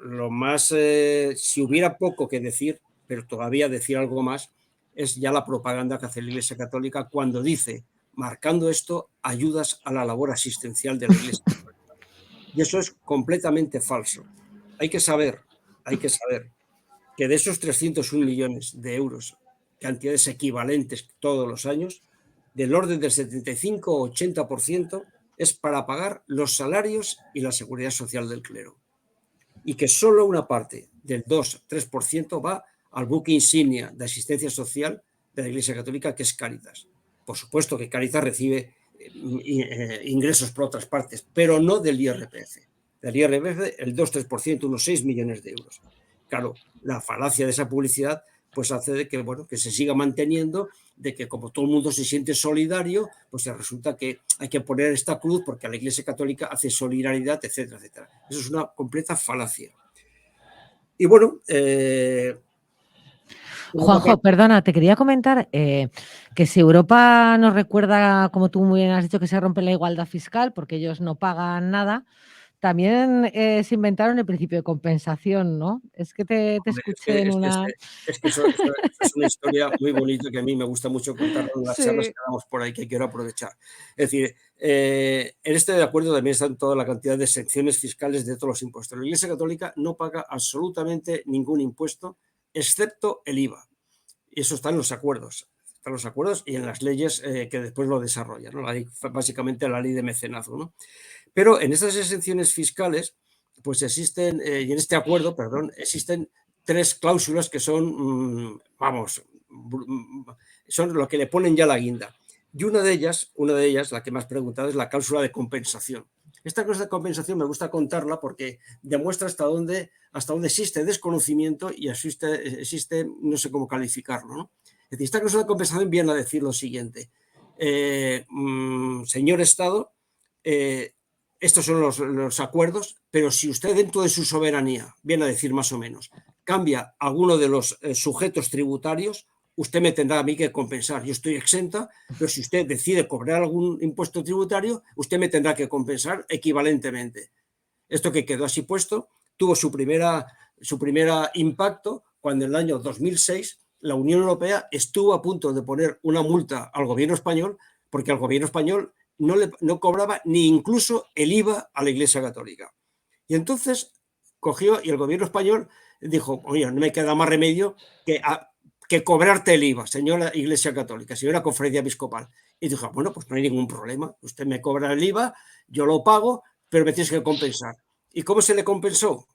si hubiera poco que decir, pero todavía decir algo más, es ya la propaganda que hace la Iglesia Católica cuando dice, marcando esto, ayudas a la labor asistencial de la Iglesia Católica. Y eso es completamente falso. Hay que saber que de esos 301 millones de euros, cantidades equivalentes todos los años, del orden del 75 o 80% es para pagar los salarios y la seguridad social del clero. Y que solo una parte del 2-3% va al buque insignia de asistencia social de la Iglesia Católica, que es Cáritas. Por supuesto que Cáritas recibe ingresos por otras partes, pero no del IRPF. Del IRPF el 2-3%, unos 6 millones de euros. Claro, la falacia de esa publicidad pues hace de que, bueno, que se siga manteniendo, de que como todo el mundo se siente solidario, pues resulta que hay que poner esta cruz porque la Iglesia Católica hace solidaridad, etcétera, etcétera. Eso es una completa falacia. Y bueno... Juanjo, perdona, te quería comentar que si Europa nos recuerda, como tú muy bien has dicho, que se rompe la igualdad fiscal porque ellos no pagan nada, también se inventaron el principio de compensación, ¿no? Es que te escuché en una... Eso es una historia muy bonita que a mí me gusta mucho contar en las charlas que damos por ahí, que quiero aprovechar. Es decir, en este de acuerdo también están toda la cantidad de exenciones fiscales de todos los impuestos. La Iglesia Católica no paga absolutamente ningún impuesto, excepto el IVA. Y eso está en los acuerdos. Están los acuerdos y en las leyes que después lo desarrollan, ¿no? Básicamente la ley de mecenazgo, ¿no? Pero en estas exenciones fiscales, pues existen, y en este acuerdo, perdón, existen 3 cláusulas que son, son lo que le ponen ya la guinda. Y una de ellas, la que me has preguntado, es la cláusula de compensación. Esta cláusula de compensación me gusta contarla porque demuestra hasta dónde existe desconocimiento y existe no sé cómo calificarlo, ¿no? Es decir, esta cláusula de compensación viene a decir lo siguiente. Señor Estado, estos son los acuerdos, pero si usted dentro de su soberanía, viene a decir más o menos, cambia alguno de los sujetos tributarios, usted me tendrá a mí que compensar. Yo estoy exenta, pero si usted decide cobrar algún impuesto tributario, usted me tendrá que compensar equivalentemente. Esto que quedó así puesto tuvo su primera impacto cuando en el año 2006 la Unión Europea estuvo a punto de poner una multa al gobierno español porque al gobierno español no cobraba ni incluso el IVA a la Iglesia Católica. Y entonces cogió y el gobierno español dijo, oye, no me queda más remedio que cobrarte el IVA, señora Iglesia Católica, señora Conferencia Episcopal. Y dijo, bueno, pues no hay ningún problema, usted me cobra el IVA, yo lo pago, pero me tienes que compensar. ¿Y cómo se le compensó?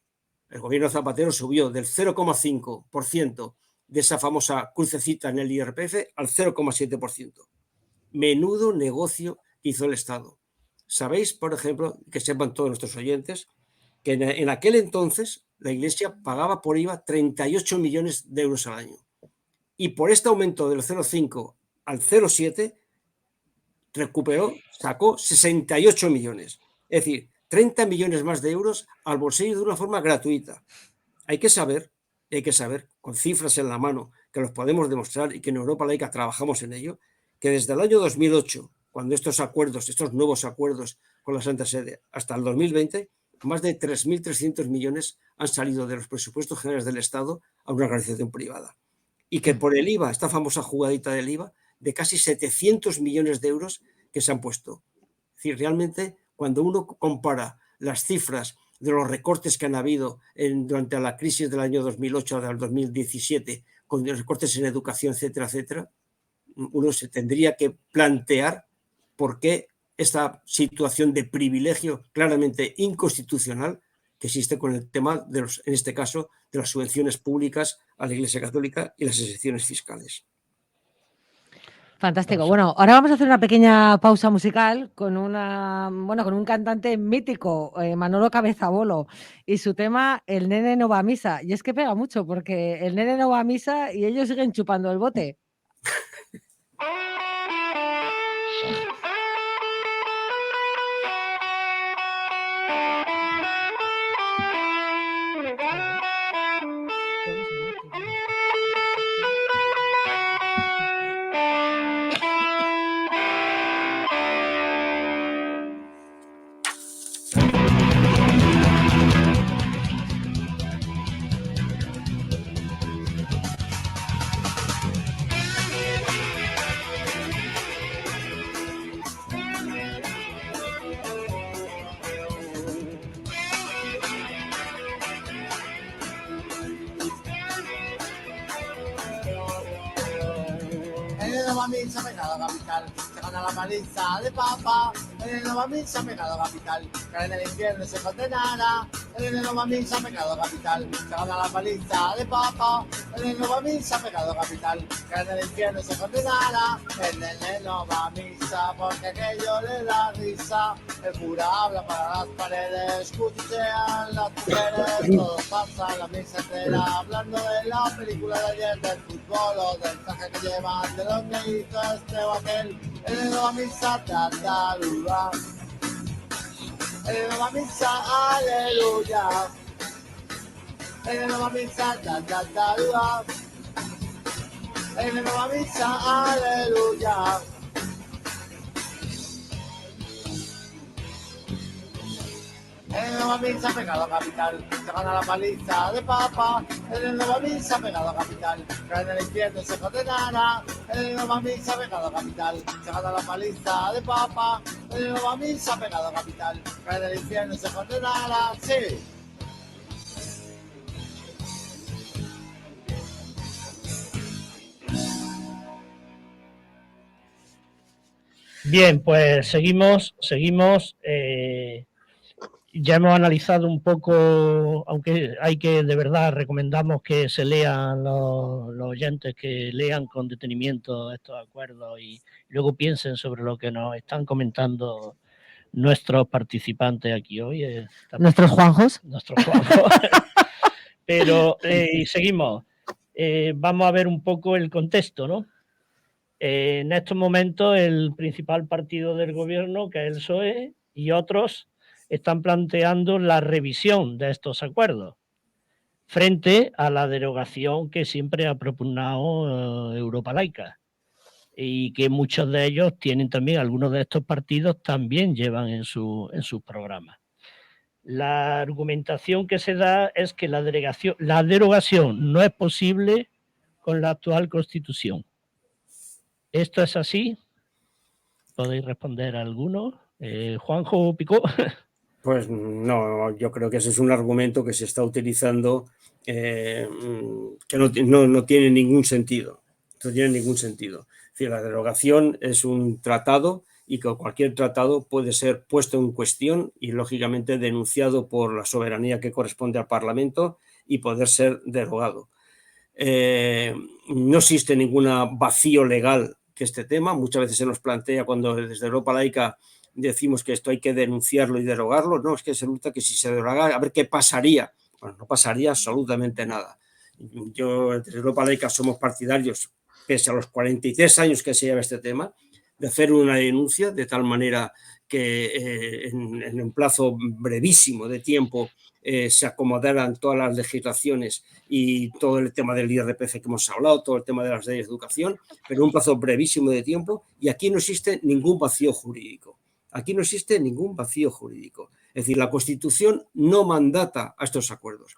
El gobierno Zapatero subió del 0,5% de esa famosa crucecita en el IRPF al 0,7%. Menudo negocio que hizo el Estado. Sabéis, por ejemplo, que sepan todos nuestros oyentes, que en aquel entonces la Iglesia pagaba por IVA 38 millones de euros al año. Y por este aumento del 0,5 al 0,7 sacó 68 millones. Es decir, 30 millones más de euros al bolsillo de una forma gratuita. Hay que saber, con cifras en la mano, que los podemos demostrar y que en Europa Laica trabajamos en ello, que desde el año 2008, cuando estos nuevos acuerdos con la Santa Sede, hasta el 2020, más de 3.300 millones han salido de los presupuestos generales del Estado a una organización privada. y que por el IVA, esta famosa jugadita del IVA, de casi 700 millones de euros que se han puesto. Es decir, realmente, cuando uno compara las cifras de los recortes que han habido durante la crisis del año 2008 al 2017, con los recortes en educación, etcétera, etcétera, uno se tendría que plantear por qué esta situación de privilegio claramente inconstitucional que existe con el tema, en este caso, de las subvenciones públicas a la Iglesia Católica y las exenciones fiscales. Fantástico. Bueno, ahora vamos a hacer una pequeña pausa musical con con un cantante mítico, Manolo Cabezabolo, y su tema El nene no va a misa. Y es que pega mucho porque el nene no va a misa y ellos siguen chupando el bote. Misa, pecado capital, se gana la paliza de papa. El no va misa, pecado capital, cae en el infierno y se condenará. El no va misa, pecado capital, se gana la paliza de papa. El no va misa, pecado capital, cae en el infierno y se condenará. El nene no va a misa porque aquello le da risa. El cura habla para las paredes, cuchichean las mujeres. Todos pasan la misa entera hablando de la película de ayer, del fútbol o del traje que llevan, de lo que hizo este o aquel. Él no va a misa, tataruga. Él no va a misa, aleluya. Él no va a misa, tataruga. Él no va a misa, aleluya. El no va a misa, pecado capital, se gana la paliza de papa. El no va a misa, pecado capital, cae en el infierno y se condenará. El no va a misa, pecado capital, se gana la paliza de papa. El no va a misa, pecado capital, cae en el infierno y se condenará. Sí. Bien, pues seguimos. Ya hemos analizado un poco, aunque de verdad recomendamos que se lean los oyentes, que lean con detenimiento estos acuerdos y luego piensen sobre lo que nos están comentando nuestros participantes aquí hoy. ¿Nuestros Juanjos? Nuestros Juanjos. Pero seguimos. Vamos a ver un poco el contexto, ¿no? En estos momentos el principal partido del gobierno, que es el PSOE, y otros están planteando la revisión de estos acuerdos frente a la derogación que siempre ha propugnado Europa Laica y que muchos de ellos tienen también, algunos de estos partidos también llevan en sus programas. La argumentación que se da es que la derogación no es posible con la actual Constitución. ¿Esto es así? ¿Podéis responder a alguno? Juanjo Picó. Pues no, yo creo que ese es un argumento que se está utilizando que no tiene ningún sentido. No tiene ningún sentido. Es decir, la derogación es un tratado y que cualquier tratado puede ser puesto en cuestión y, lógicamente, denunciado por la soberanía que corresponde al Parlamento y poder ser derogado. No existe ningún vacío legal que este tema. Muchas veces se nos plantea cuando desde Europa Laica decimos que esto hay que denunciarlo y derogarlo. No, es que resulta que si se derogara, a ver qué pasaría. Bueno, no pasaría absolutamente nada. Yo, desde Europa Laica, somos partidarios, pese a los 43 años que se lleva este tema, de hacer una denuncia de tal manera que en un plazo brevísimo de tiempo se acomodaran todas las legislaciones y todo el tema del IRPF que hemos hablado, todo el tema de las leyes de educación, pero en un plazo brevísimo de tiempo, y aquí no existe ningún vacío jurídico. Aquí no existe ningún vacío jurídico. Es decir, la Constitución no mandata a estos acuerdos,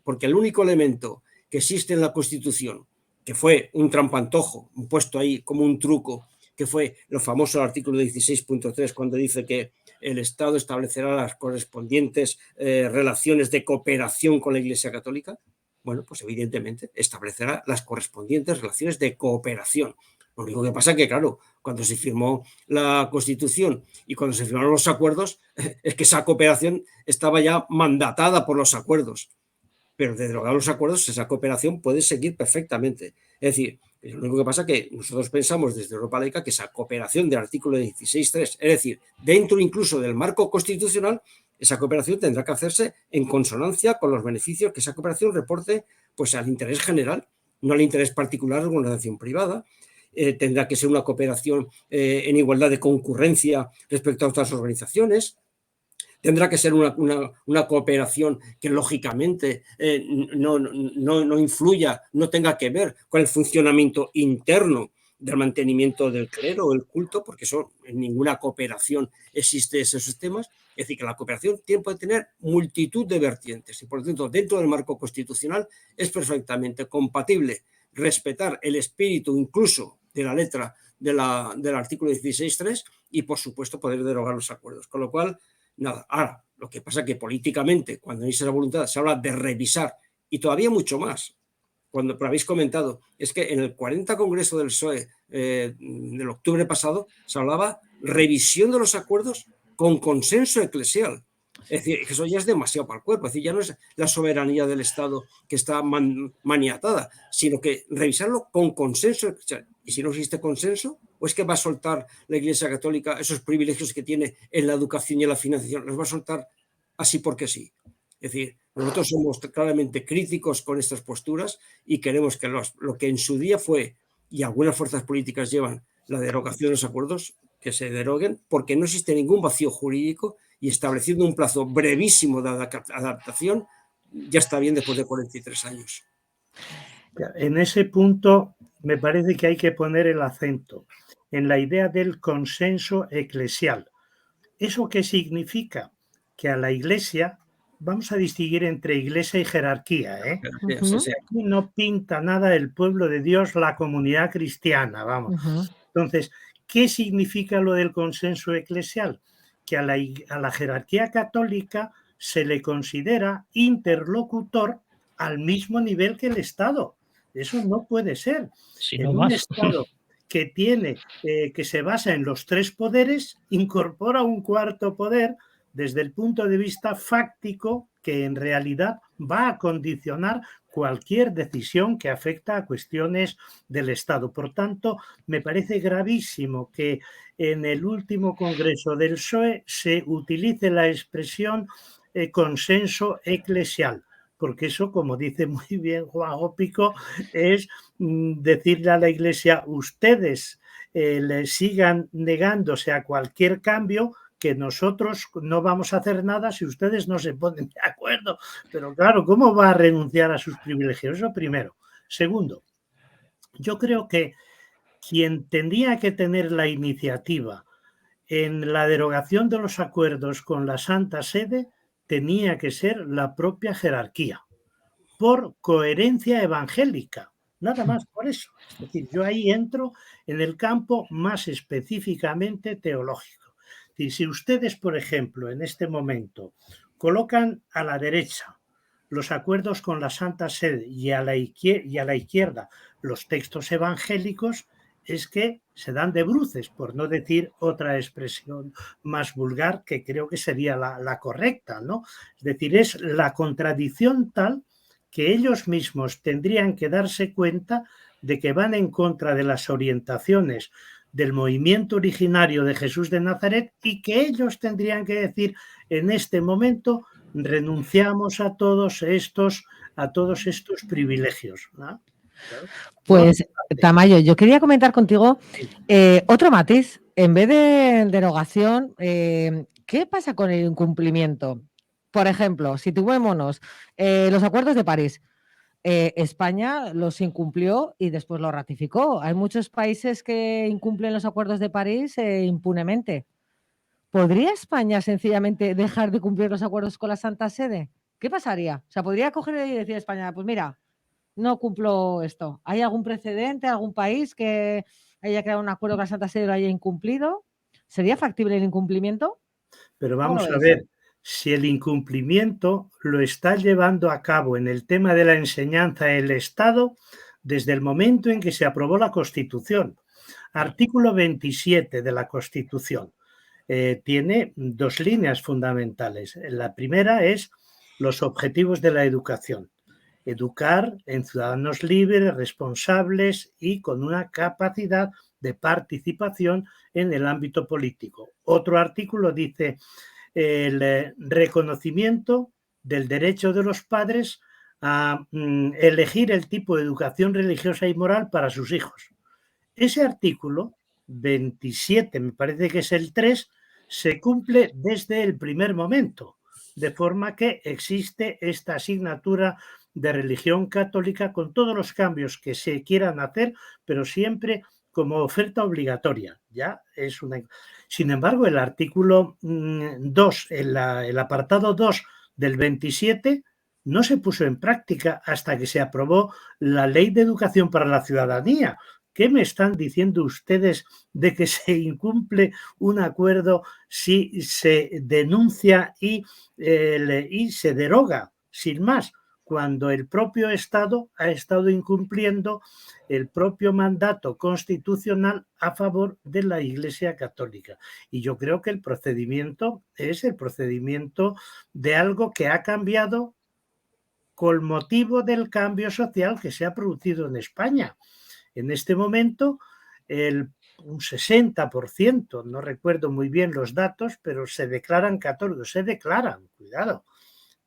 porque el único elemento que existe en la Constitución que fue un trampantojo, puesto ahí como un truco, que fue lo famoso artículo 16.3, cuando dice que el Estado establecerá las correspondientes relaciones de cooperación con la Iglesia Católica. Bueno, pues evidentemente establecerá las correspondientes relaciones de cooperación. Lo único que pasa es que, claro, cuando se firmó la Constitución y cuando se firmaron los acuerdos, es que esa cooperación estaba ya mandatada por los acuerdos. Pero de derogar los acuerdos, esa cooperación puede seguir perfectamente. Es decir, lo único que pasa es que nosotros pensamos desde Europa Laica que esa cooperación del artículo 16.3, es decir, dentro incluso del marco constitucional, esa cooperación tendrá que hacerse en consonancia con los beneficios que esa cooperación reporte pues, al interés general, no al interés particular de una organización privada. Tendrá que ser una cooperación en igualdad de concurrencia respecto a otras organizaciones. Tendrá que ser una cooperación que lógicamente no influya, no tenga que ver con el funcionamiento interno del mantenimiento del clero o el culto, porque eso en ninguna cooperación existe esos temas. Es decir, que la cooperación puede tener multitud de vertientes y por lo tanto dentro del marco constitucional es perfectamente compatible respetar el espíritu incluso de la letra del artículo 16.3 y por supuesto poder derogar los acuerdos. Con lo cual, nada. Ahora, lo que pasa es que políticamente, cuando hay esa voluntad, se habla de revisar y todavía mucho más. Cuando habéis comentado, es que en el 40 Congreso del PSOE del octubre pasado se hablaba revisión de los acuerdos con consenso eclesial. Es decir, que eso ya es demasiado para el cuerpo. Es decir, ya no es la soberanía del Estado que está maniatada, sino que revisarlo con consenso eclesial. Y si no existe consenso, ¿o es que va a soltar la Iglesia Católica esos privilegios que tiene en la educación y en la financiación? ¿Los va a soltar así porque sí? Es decir, nosotros somos claramente críticos con estas posturas y queremos que lo que en su día fue, y algunas fuerzas políticas llevan, la derogación de los acuerdos, que se deroguen, porque no existe ningún vacío jurídico y estableciendo un plazo brevísimo de adaptación, ya está bien después de 43 años. En ese punto me parece que hay que poner el acento en la idea del consenso eclesial. ¿Eso qué significa? Que a la Iglesia, vamos a distinguir entre Iglesia y jerarquía, ¿eh? Aquí no pinta nada el pueblo de Dios, la comunidad cristiana, vamos. Entonces, ¿qué significa lo del consenso eclesial? Que a la jerarquía católica se le considera interlocutor al mismo nivel que el Estado. Eso no puede ser. Sí, en no un más. Estado que que se basa en los tres poderes, incorpora un cuarto poder desde el punto de vista fáctico que en realidad va a condicionar cualquier decisión que afecta a cuestiones del Estado. Por tanto, me parece gravísimo que en el último congreso del PSOE se utilice la expresión consenso eclesial, porque eso, como dice muy bien Juan Pico, es decirle a la Iglesia, ustedes le sigan negándose a cualquier cambio, que nosotros no vamos a hacer nada si ustedes no se ponen de acuerdo. Pero claro, ¿cómo va a renunciar a sus privilegios? Eso primero. Segundo, yo creo que quien tendría que tener la iniciativa en la derogación de los acuerdos con la Santa Sede tenía que ser la propia jerarquía, por coherencia evangélica. Nada más por eso. Es decir, yo ahí entro en el campo más específicamente teológico. Y si ustedes, por ejemplo, en este momento colocan a la derecha los acuerdos con la Santa Sede y a la izquierda los textos evangélicos, es que se dan de bruces, por no decir otra expresión más vulgar que creo que sería la correcta, ¿no? Es decir, es la contradicción tal que ellos mismos tendrían que darse cuenta de que van en contra de las orientaciones del movimiento originario de Jesús de Nazaret y que ellos tendrían que decir en este momento renunciamos a todos estos privilegios, ¿no? Pues, Tamayo, yo quería comentar contigo otro matiz. En vez de derogación, ¿qué pasa con el incumplimiento? Por ejemplo, si tuvémonos los acuerdos de París, España los incumplió y después los ratificó. Hay muchos países que incumplen los acuerdos de París impunemente. ¿Podría España sencillamente dejar de cumplir los acuerdos con la Santa Sede? ¿Qué pasaría? O sea, ¿podría coger y decir a España, pues mira, no cumplo esto. ¿Hay algún precedente, algún país que haya creado un acuerdo con la Santa Sede y lo haya incumplido? ¿Sería factible el incumplimiento? Pero ¿Cómo lo vamos a ves? ver, si el incumplimiento lo está llevando a cabo en el tema de la enseñanza el Estado desde el momento en que se aprobó la Constitución. Artículo 27 de la Constitución tiene dos líneas fundamentales. La primera es los objetivos de la educación. Educar en ciudadanos libres, responsables y con una capacidad de participación en el ámbito político. Otro artículo dice el reconocimiento del derecho de los padres a elegir el tipo de educación religiosa y moral para sus hijos. Ese artículo 27, me parece que es el 3, se cumple desde el primer momento, de forma que existe esta asignatura de religión católica con todos los cambios que se quieran hacer, pero siempre como oferta obligatoria. Ya es una... Sin embargo, el artículo 2, el apartado 2 del 27, no se puso en práctica hasta que se aprobó la Ley de Educación para la Ciudadanía. ¿Qué me están diciendo ustedes de que se incumple un acuerdo si se denuncia y se deroga, sin más, cuando el propio Estado ha estado incumpliendo el propio mandato constitucional a favor de la Iglesia Católica? Y yo creo que el procedimiento es el procedimiento de algo que ha cambiado con motivo del cambio social que se ha producido en España. En este momento, un 60%, no recuerdo muy bien los datos, pero se declaran católicos, cuidado,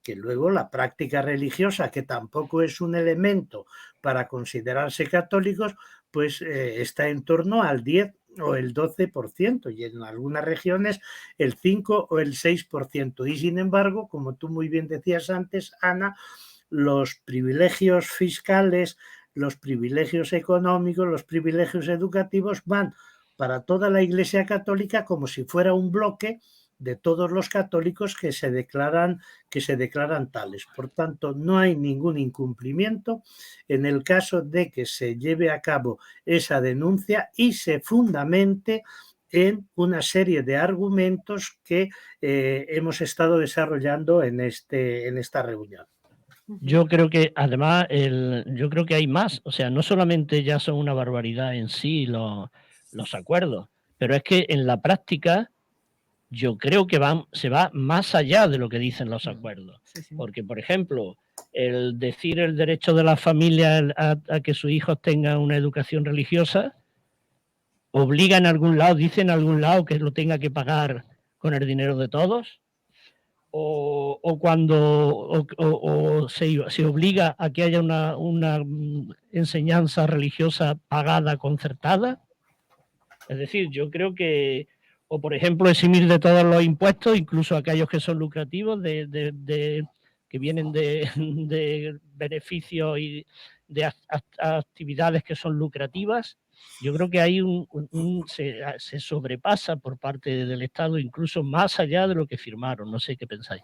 que luego la práctica religiosa, que tampoco es un elemento para considerarse católicos, pues está en torno al 10 o el 12%, y en algunas regiones el 5 o el 6%. Y sin embargo, como tú muy bien decías antes, Ana, los privilegios fiscales, los privilegios económicos, los privilegios educativos van para toda la Iglesia Católica como si fuera un bloque de todos los católicos que se declaran tales. Por tanto, no hay ningún incumplimiento en el caso de que se lleve a cabo esa denuncia y se fundamente en una serie de argumentos que hemos estado desarrollando en esta reunión. Yo creo que además, yo creo que hay más, o sea, no solamente ya son una barbaridad en sí los acuerdos, pero es que en la práctica yo creo que se va más allá de lo que dicen los acuerdos. Sí, sí. Porque, por ejemplo, el decir el derecho de las familias a que sus hijos tengan una educación religiosa obliga en algún lado, dice en algún lado que lo tenga que pagar con el dinero de todos. O cuando se obliga a que haya una enseñanza religiosa pagada, concertada. Es decir, yo creo que, o por ejemplo, eximir de todos los impuestos, incluso aquellos que son lucrativos, que vienen de beneficios y de actividades que son lucrativas. Yo creo que hay se sobrepasa por parte del Estado incluso más allá de lo que firmaron. No sé qué pensáis.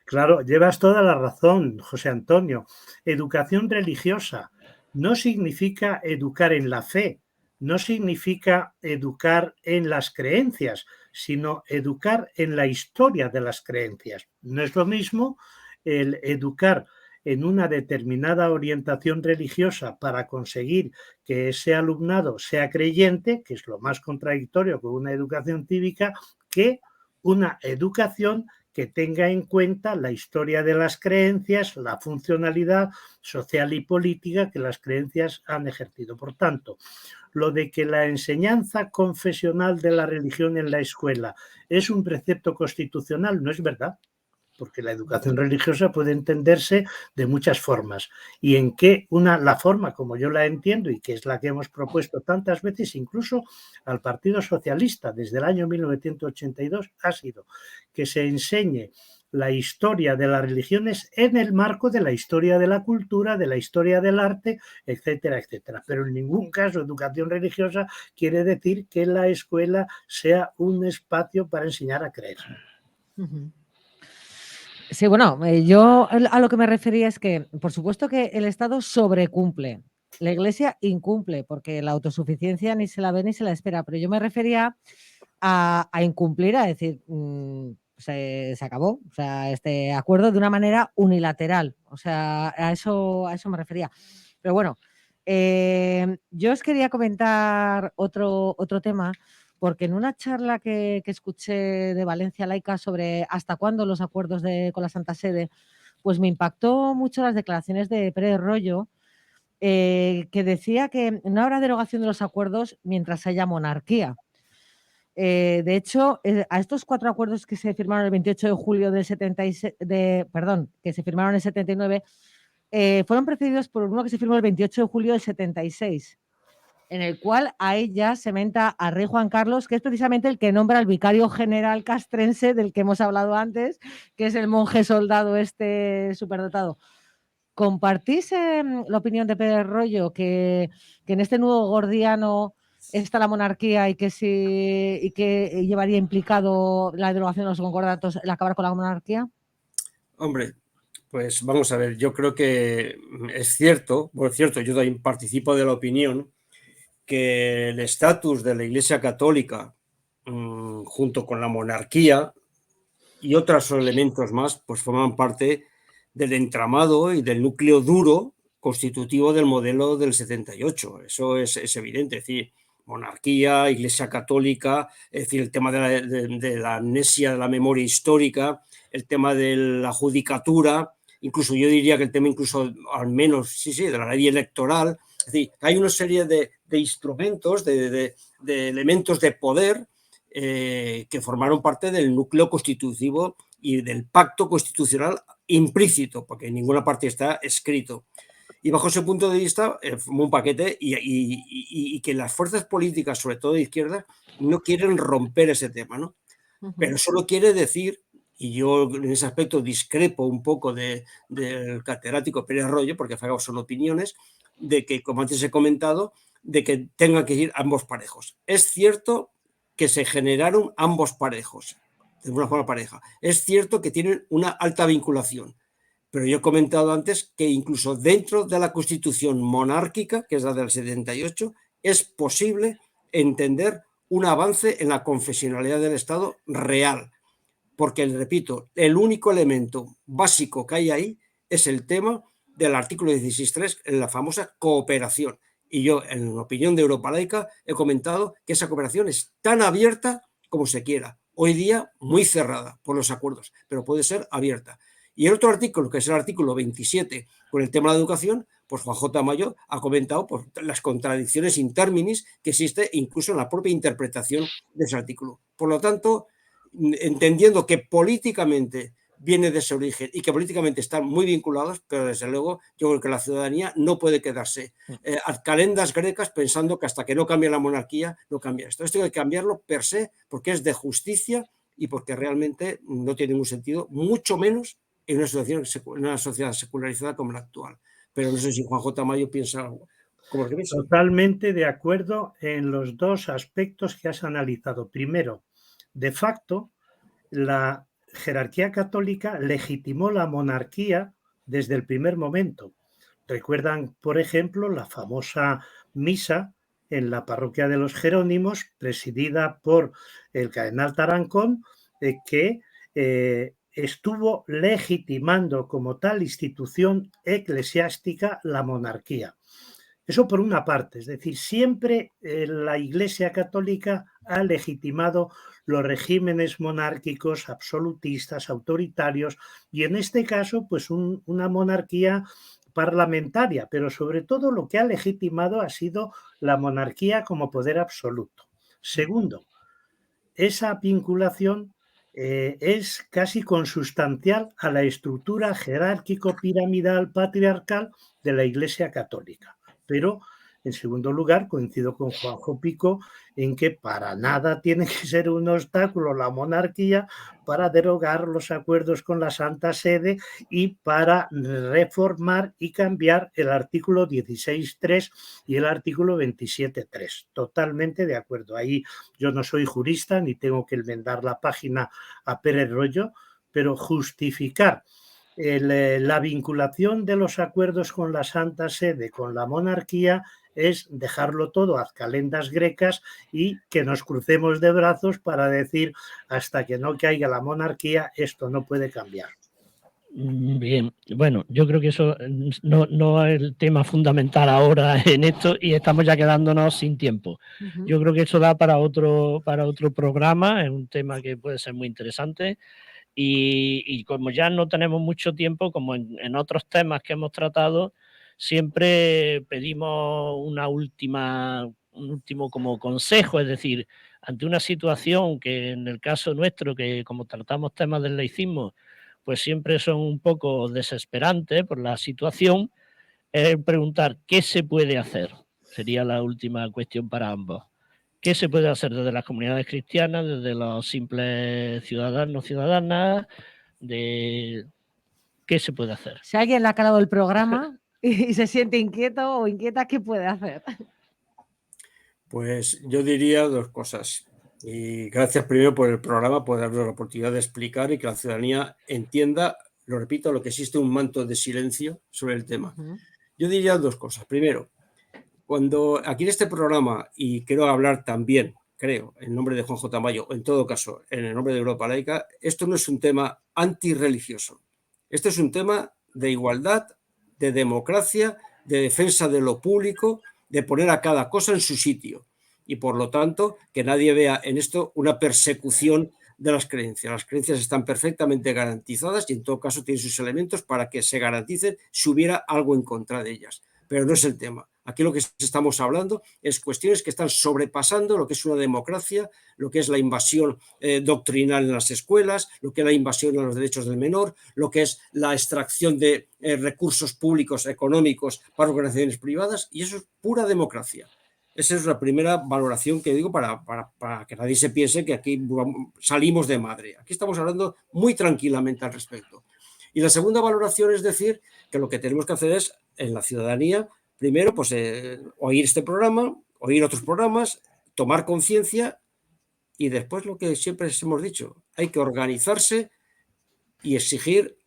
Claro, llevas toda la razón, José Antonio. Educación religiosa no significa educar en la fe, no significa educar en las creencias, sino educar en la historia de las creencias. No es lo mismo el educar en una determinada orientación religiosa para conseguir que ese alumnado sea creyente, que es lo más contradictorio con una educación cívica, que una educación que tenga en cuenta la historia de las creencias, la funcionalidad social y política que las creencias han ejercido. Por tanto, lo de que la enseñanza confesional de la religión en la escuela es un precepto constitucional no es verdad, porque la educación religiosa puede entenderse de muchas formas. Y en qué la forma, como yo la entiendo y que es la que hemos propuesto tantas veces, incluso al Partido Socialista desde el año 1982, ha sido que se enseñe la historia de las religiones en el marco de la historia de la cultura, de la historia del arte, etcétera, etcétera. Pero en ningún caso educación religiosa quiere decir que la escuela sea un espacio para enseñar a creer. Uh-huh. Sí, bueno, yo a lo que me refería es que, por supuesto que el Estado sobrecumple, la Iglesia incumple, porque la autosuficiencia ni se la ve ni se la espera, pero yo me refería a incumplir, a decir, se acabó, o sea, este acuerdo de una manera unilateral, o sea, a eso me refería. Pero bueno, yo os quería comentar otro tema, porque en una charla que escuché de Valencia Laica sobre hasta cuándo los acuerdos con la Santa Sede, pues me impactó mucho las declaraciones de Pérez Royo, que decía que no habrá derogación de los acuerdos mientras haya monarquía. De hecho, a estos 4 acuerdos que se firmaron el 28 de julio del 76, que se firmaron en el 79, fueron precedidos por uno que se firmó el 28 de julio del 76, en el cual ahí ya se menta al rey Juan Carlos, que es precisamente el que nombra al vicario general castrense del que hemos hablado antes, que es el monje soldado este superdotado. ¿Compartís la opinión de Pérez Royo que en este nuevo gordiano está la monarquía y que llevaría implicado la derogación de los concordatos el acabar con la monarquía? Hombre, pues vamos a ver, yo creo que es cierto, yo también participo de la opinión que el estatus de la Iglesia Católica, junto con la monarquía y otros elementos más, pues forman parte del entramado y del núcleo duro constitutivo del modelo del 78. Eso es evidente, es decir, monarquía, Iglesia Católica, es decir, el tema de la amnesia, de la memoria histórica, el tema de la judicatura, incluso yo diría que el tema incluso al menos, sí, de la ley electoral. Es decir, hay una serie de instrumentos, de elementos de poder que formaron parte del núcleo constitutivo y del pacto constitucional implícito, porque en ninguna parte está escrito. Y bajo ese punto de vista, formó un paquete y que las fuerzas políticas, sobre todo de izquierda, no quieren romper ese tema, ¿no? Pero eso no quiere decir, y yo en ese aspecto discrepo un poco del catedrático Pérez Royo, porque son opiniones, de que, como antes he comentado, de que tengan que ir ambos parejos. Es cierto que se generaron ambos parejos, de una forma pareja. Es cierto que tienen una alta vinculación, pero yo he comentado antes que incluso dentro de la Constitución monárquica, que es la del 78, es posible entender un avance en la confesionalidad del Estado real, porque, repito, el único elemento básico que hay ahí es el tema del artículo 16.3, en la famosa cooperación. Y yo, en opinión de Europa Laica, he comentado que esa cooperación es tan abierta como se quiera. Hoy día muy cerrada por los acuerdos, pero puede ser abierta. Y el otro artículo, que es el artículo 27, con el tema de la educación, pues Juan J. Mayo ha comentado pues, las contradicciones in terminis que existe incluso en la propia interpretación de ese artículo. Por lo tanto, entendiendo que políticamente viene de ese origen y que políticamente están muy vinculados, pero desde luego yo creo que la ciudadanía no puede quedarse a calendas grecas pensando que hasta que no cambie la monarquía no cambia esto. Esto hay que cambiarlo per se porque es de justicia y porque realmente no tiene ningún sentido, mucho menos en una sociedad secularizada como la actual. Pero no sé si Juan J. Mayo piensa como el que piensa. Totalmente de acuerdo en los dos aspectos que has analizado. Primero, de facto, la jerarquía católica legitimó la monarquía desde el primer momento. Recuerdan, por ejemplo, la famosa misa en la parroquia de los Jerónimos, presidida por el cardenal Tarancón, que estuvo legitimando como tal institución eclesiástica la monarquía. Eso por una parte, es decir, siempre la Iglesia Católica ha legitimado los regímenes monárquicos, absolutistas, autoritarios, y en este caso, pues una monarquía parlamentaria, pero sobre todo lo que ha legitimado ha sido la monarquía como poder absoluto. Segundo, esa vinculación es casi consustancial a la estructura jerárquico-piramidal patriarcal de la Iglesia Católica. Pero, en segundo lugar, coincido con Juanjo Pico en que para nada tiene que ser un obstáculo la monarquía para derogar los acuerdos con la Santa Sede y para reformar y cambiar el artículo 16.3 y el artículo 27.3. Totalmente de acuerdo. Ahí yo no soy jurista ni tengo que enmendar la página a Pérez Royo, pero justificar la vinculación de los acuerdos con la Santa Sede, con la monarquía, es dejarlo todo a calendas grecas y que nos crucemos de brazos para decir hasta que no caiga la monarquía esto no puede cambiar. Bien, bueno, yo creo que eso no es el tema fundamental ahora en esto y estamos ya quedándonos sin tiempo. Yo creo que eso da para otro programa, es un tema que puede ser muy interesante y como ya no tenemos mucho tiempo, como en otros temas que hemos tratado, siempre pedimos un último como consejo, es decir, ante una situación que en el caso nuestro, que como tratamos temas del laicismo, pues siempre son un poco desesperantes por la situación, es preguntar qué se puede hacer. Sería la última cuestión para ambos. ¿Qué se puede hacer desde las comunidades cristianas, desde los simples ciudadanos, ciudadanas? ¿Qué se puede hacer? Si alguien le ha calado el programa y se siente inquieto o inquieta, ¿qué puede hacer? Pues yo diría dos cosas. Y gracias primero por el programa, por darnos la oportunidad de explicar y que la ciudadanía entienda, lo repito, lo que existe un manto de silencio sobre el tema. Yo diría dos cosas. Primero, cuando aquí en este programa, y quiero hablar también, creo, en nombre de Juan J. Mayo, en todo caso, en el nombre de Europa Laica, esto no es un tema antirreligioso. Esto es un tema de igualdad, de democracia, de defensa de lo público, de poner a cada cosa en su sitio. Y por lo tanto, que nadie vea en esto una persecución de las creencias. Las creencias están perfectamente garantizadas y en todo caso tienen sus elementos para que se garanticen si hubiera algo en contra de ellas. Pero no es el tema. Aquí lo que estamos hablando es cuestiones que están sobrepasando lo que es una democracia, lo que es la invasión doctrinal en las escuelas, lo que es la invasión a los derechos del menor, lo que es la extracción de recursos públicos económicos para organizaciones privadas, y eso es pura democracia. Esa es la primera valoración que digo para que nadie se piense que aquí salimos de madre. Aquí estamos hablando muy tranquilamente al respecto. Y la segunda valoración es decir que lo que tenemos que hacer es, en la ciudadanía, primero, pues oír este programa, oír otros programas, tomar conciencia y después lo que siempre hemos dicho, hay que organizarse y exigir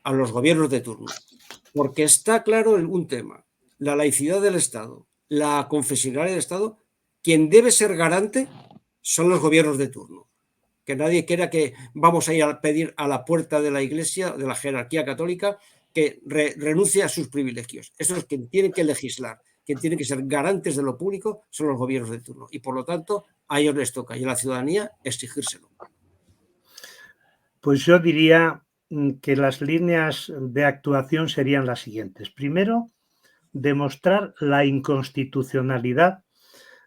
a los gobiernos de turno. Porque está claro un tema, la laicidad del Estado, la confesionalidad del Estado, quien debe ser garante son los gobiernos de turno. Que nadie quiera que vamos a ir a pedir a la puerta de la Iglesia, de la jerarquía católica, que renuncie a sus privilegios. Esos es quien tienen que legislar, quien tienen que ser garantes de lo público son los gobiernos de turno. Y por lo tanto, a ellos les toca y a la ciudadanía exigírselo. Pues yo diría que las líneas de actuación serían las siguientes. Primero, demostrar la inconstitucionalidad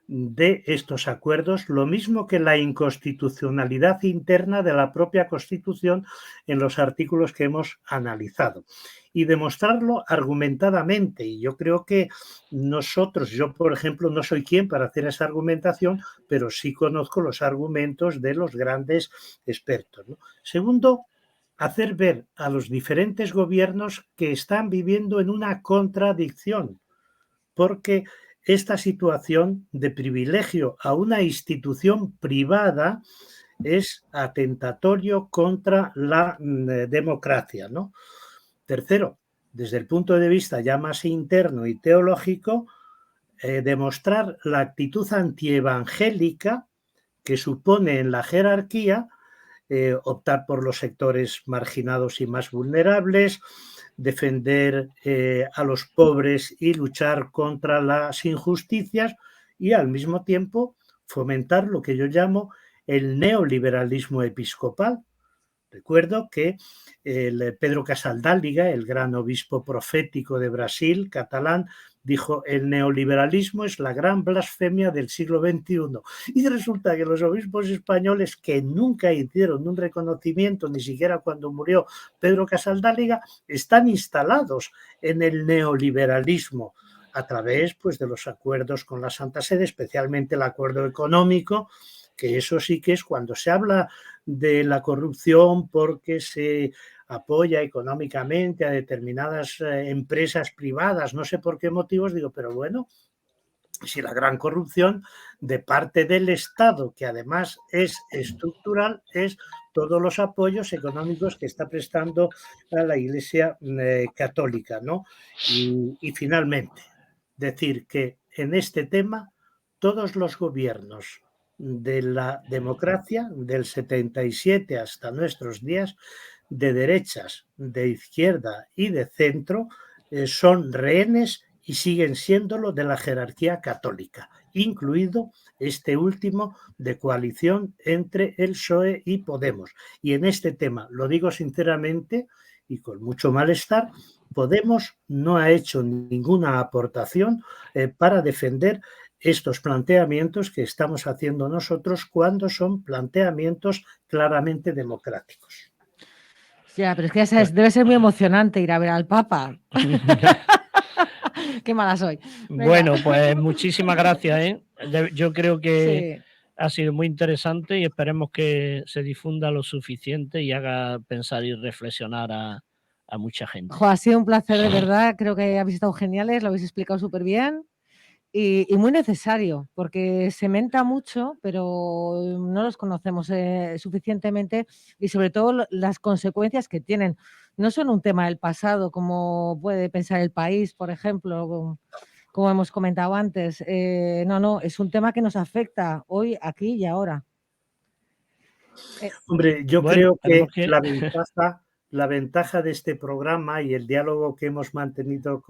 de estos acuerdos, lo mismo que la inconstitucionalidad interna de la propia Constitución en los artículos que hemos analizado. Y demostrarlo argumentadamente. Y yo creo que nosotros, yo por ejemplo no soy quien para hacer esa argumentación, pero sí conozco los argumentos de los grandes expertos, ¿no? Segundo, hacer ver a los diferentes gobiernos que están viviendo en una contradicción, porque esta situación de privilegio a una institución privada es atentatorio contra la democracia, ¿no? Tercero, desde el punto de vista ya más interno y teológico, demostrar la actitud antievangélica que supone en la jerarquía optar por los sectores marginados y más vulnerables, defender a los pobres y luchar contra las injusticias y al mismo tiempo fomentar lo que yo llamo el neoliberalismo episcopal. Recuerdo que Pedro Casaldáliga, el gran obispo profético de Brasil, catalán, dijo: el neoliberalismo es la gran blasfemia del siglo XXI. Y resulta que los obispos españoles, que nunca hicieron un reconocimiento, ni siquiera cuando murió Pedro Casaldáliga, están instalados en el neoliberalismo a través, pues, de los acuerdos con la Santa Sede, especialmente el acuerdo económico, que eso sí que es cuando se habla de la corrupción porque se apoya económicamente a determinadas empresas privadas, no sé por qué motivos, digo, pero bueno, si la gran corrupción de parte del Estado, que además es estructural, es todos los apoyos económicos que está prestando a la Iglesia católica, ¿no? Y finalmente, decir que en este tema todos los gobiernos de la democracia, del 77 hasta nuestros días, de derechas, de izquierda y de centro, son rehenes y siguen siéndolo de la jerarquía católica, incluido este último de coalición entre el PSOE y Podemos. Y en este tema, lo digo sinceramente y con mucho malestar, Podemos no ha hecho ninguna aportación para defender estos planteamientos que estamos haciendo nosotros cuando son planteamientos claramente democráticos. Ya, pero es que ya sabes, debe ser muy emocionante ir a ver al Papa. Qué mala soy. Venga. Bueno, pues muchísimas gracias, ¿eh? Yo creo que Sí. ha sido muy interesante y esperemos que se difunda lo suficiente y haga pensar y reflexionar a mucha gente. Jo, ha sido un placer, de verdad. Creo que habéis estado geniales, lo habéis explicado súper bien y muy necesario, porque se menta mucho, pero no los conocemos suficientemente y sobre todo las consecuencias que tienen. No son un tema del pasado, como puede pensar el país, por ejemplo, como hemos comentado antes. No, es un tema que nos afecta hoy, aquí y ahora. Hombre, yo Bueno, creo que tenemos la ventaja de este programa y el diálogo que hemos mantenido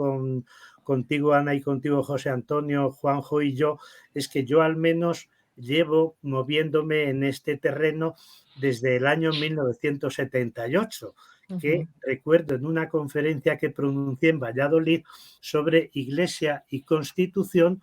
contigo, Ana, y contigo, José Antonio, Juanjo y yo, es que yo al menos llevo moviéndome en este terreno desde el año 1978, que recuerdo en una conferencia que pronuncié en Valladolid sobre Iglesia y Constitución,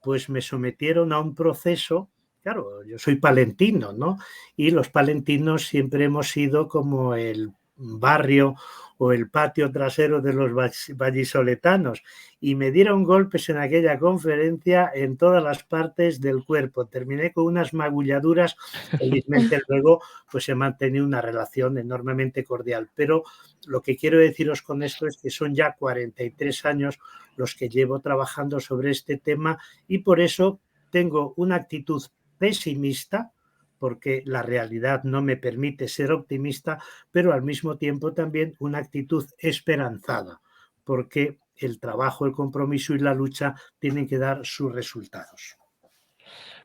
pues me sometieron a un proceso. Claro, yo soy palentino, ¿no? Y los palentinos siempre hemos sido como el barrio o el patio trasero de los vallisoletanos y me dieron golpes en aquella conferencia en todas las partes del cuerpo. Terminé con unas magulladuras, felizmente luego pues he mantenido una relación enormemente cordial. Pero lo que quiero deciros con esto es que son ya 43 años los que llevo trabajando sobre este tema y por eso tengo una actitud pesimista, porque la realidad no me permite ser optimista, pero al mismo tiempo también una actitud esperanzada, porque el trabajo, el compromiso y la lucha tienen que dar sus resultados.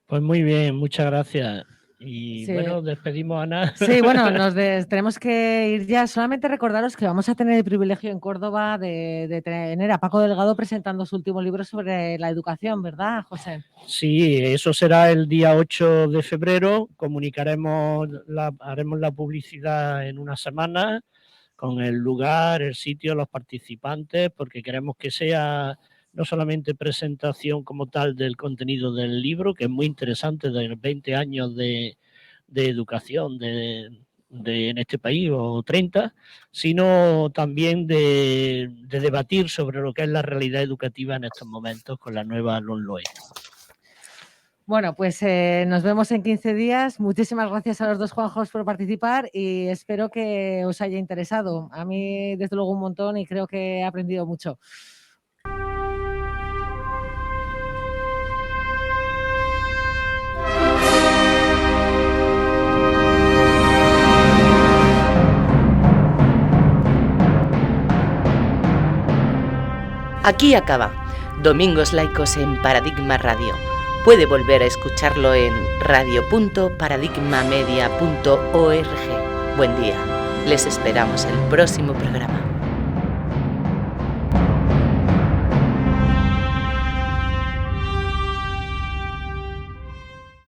Pues muy bien, muchas gracias. Y Sí. bueno, despedimos a Ana. Sí, bueno, tenemos que ir ya. Solamente recordaros que vamos a tener el privilegio en Córdoba de tener a Paco Delgado presentando su último libro sobre la educación, ¿verdad, José? Sí, eso será el día 8 de febrero. Haremos la publicidad en una semana con el lugar, el sitio, los participantes, porque queremos que sea no solamente presentación como tal del contenido del libro, que es muy interesante, de 20 años de educación en este país, o 30, sino también de debatir sobre lo que es la realidad educativa en estos momentos con la nueva LOMLOE. Bueno, pues nos vemos en 15 días. Muchísimas gracias a los dos Juanjos por participar y espero que os haya interesado. A mí, desde luego, un montón y creo que he aprendido mucho. Aquí acaba Domingos Laicos en Paradigma Radio. Puede volver a escucharlo en radio.paradigmamedia.org. Buen día. Les esperamos el próximo programa.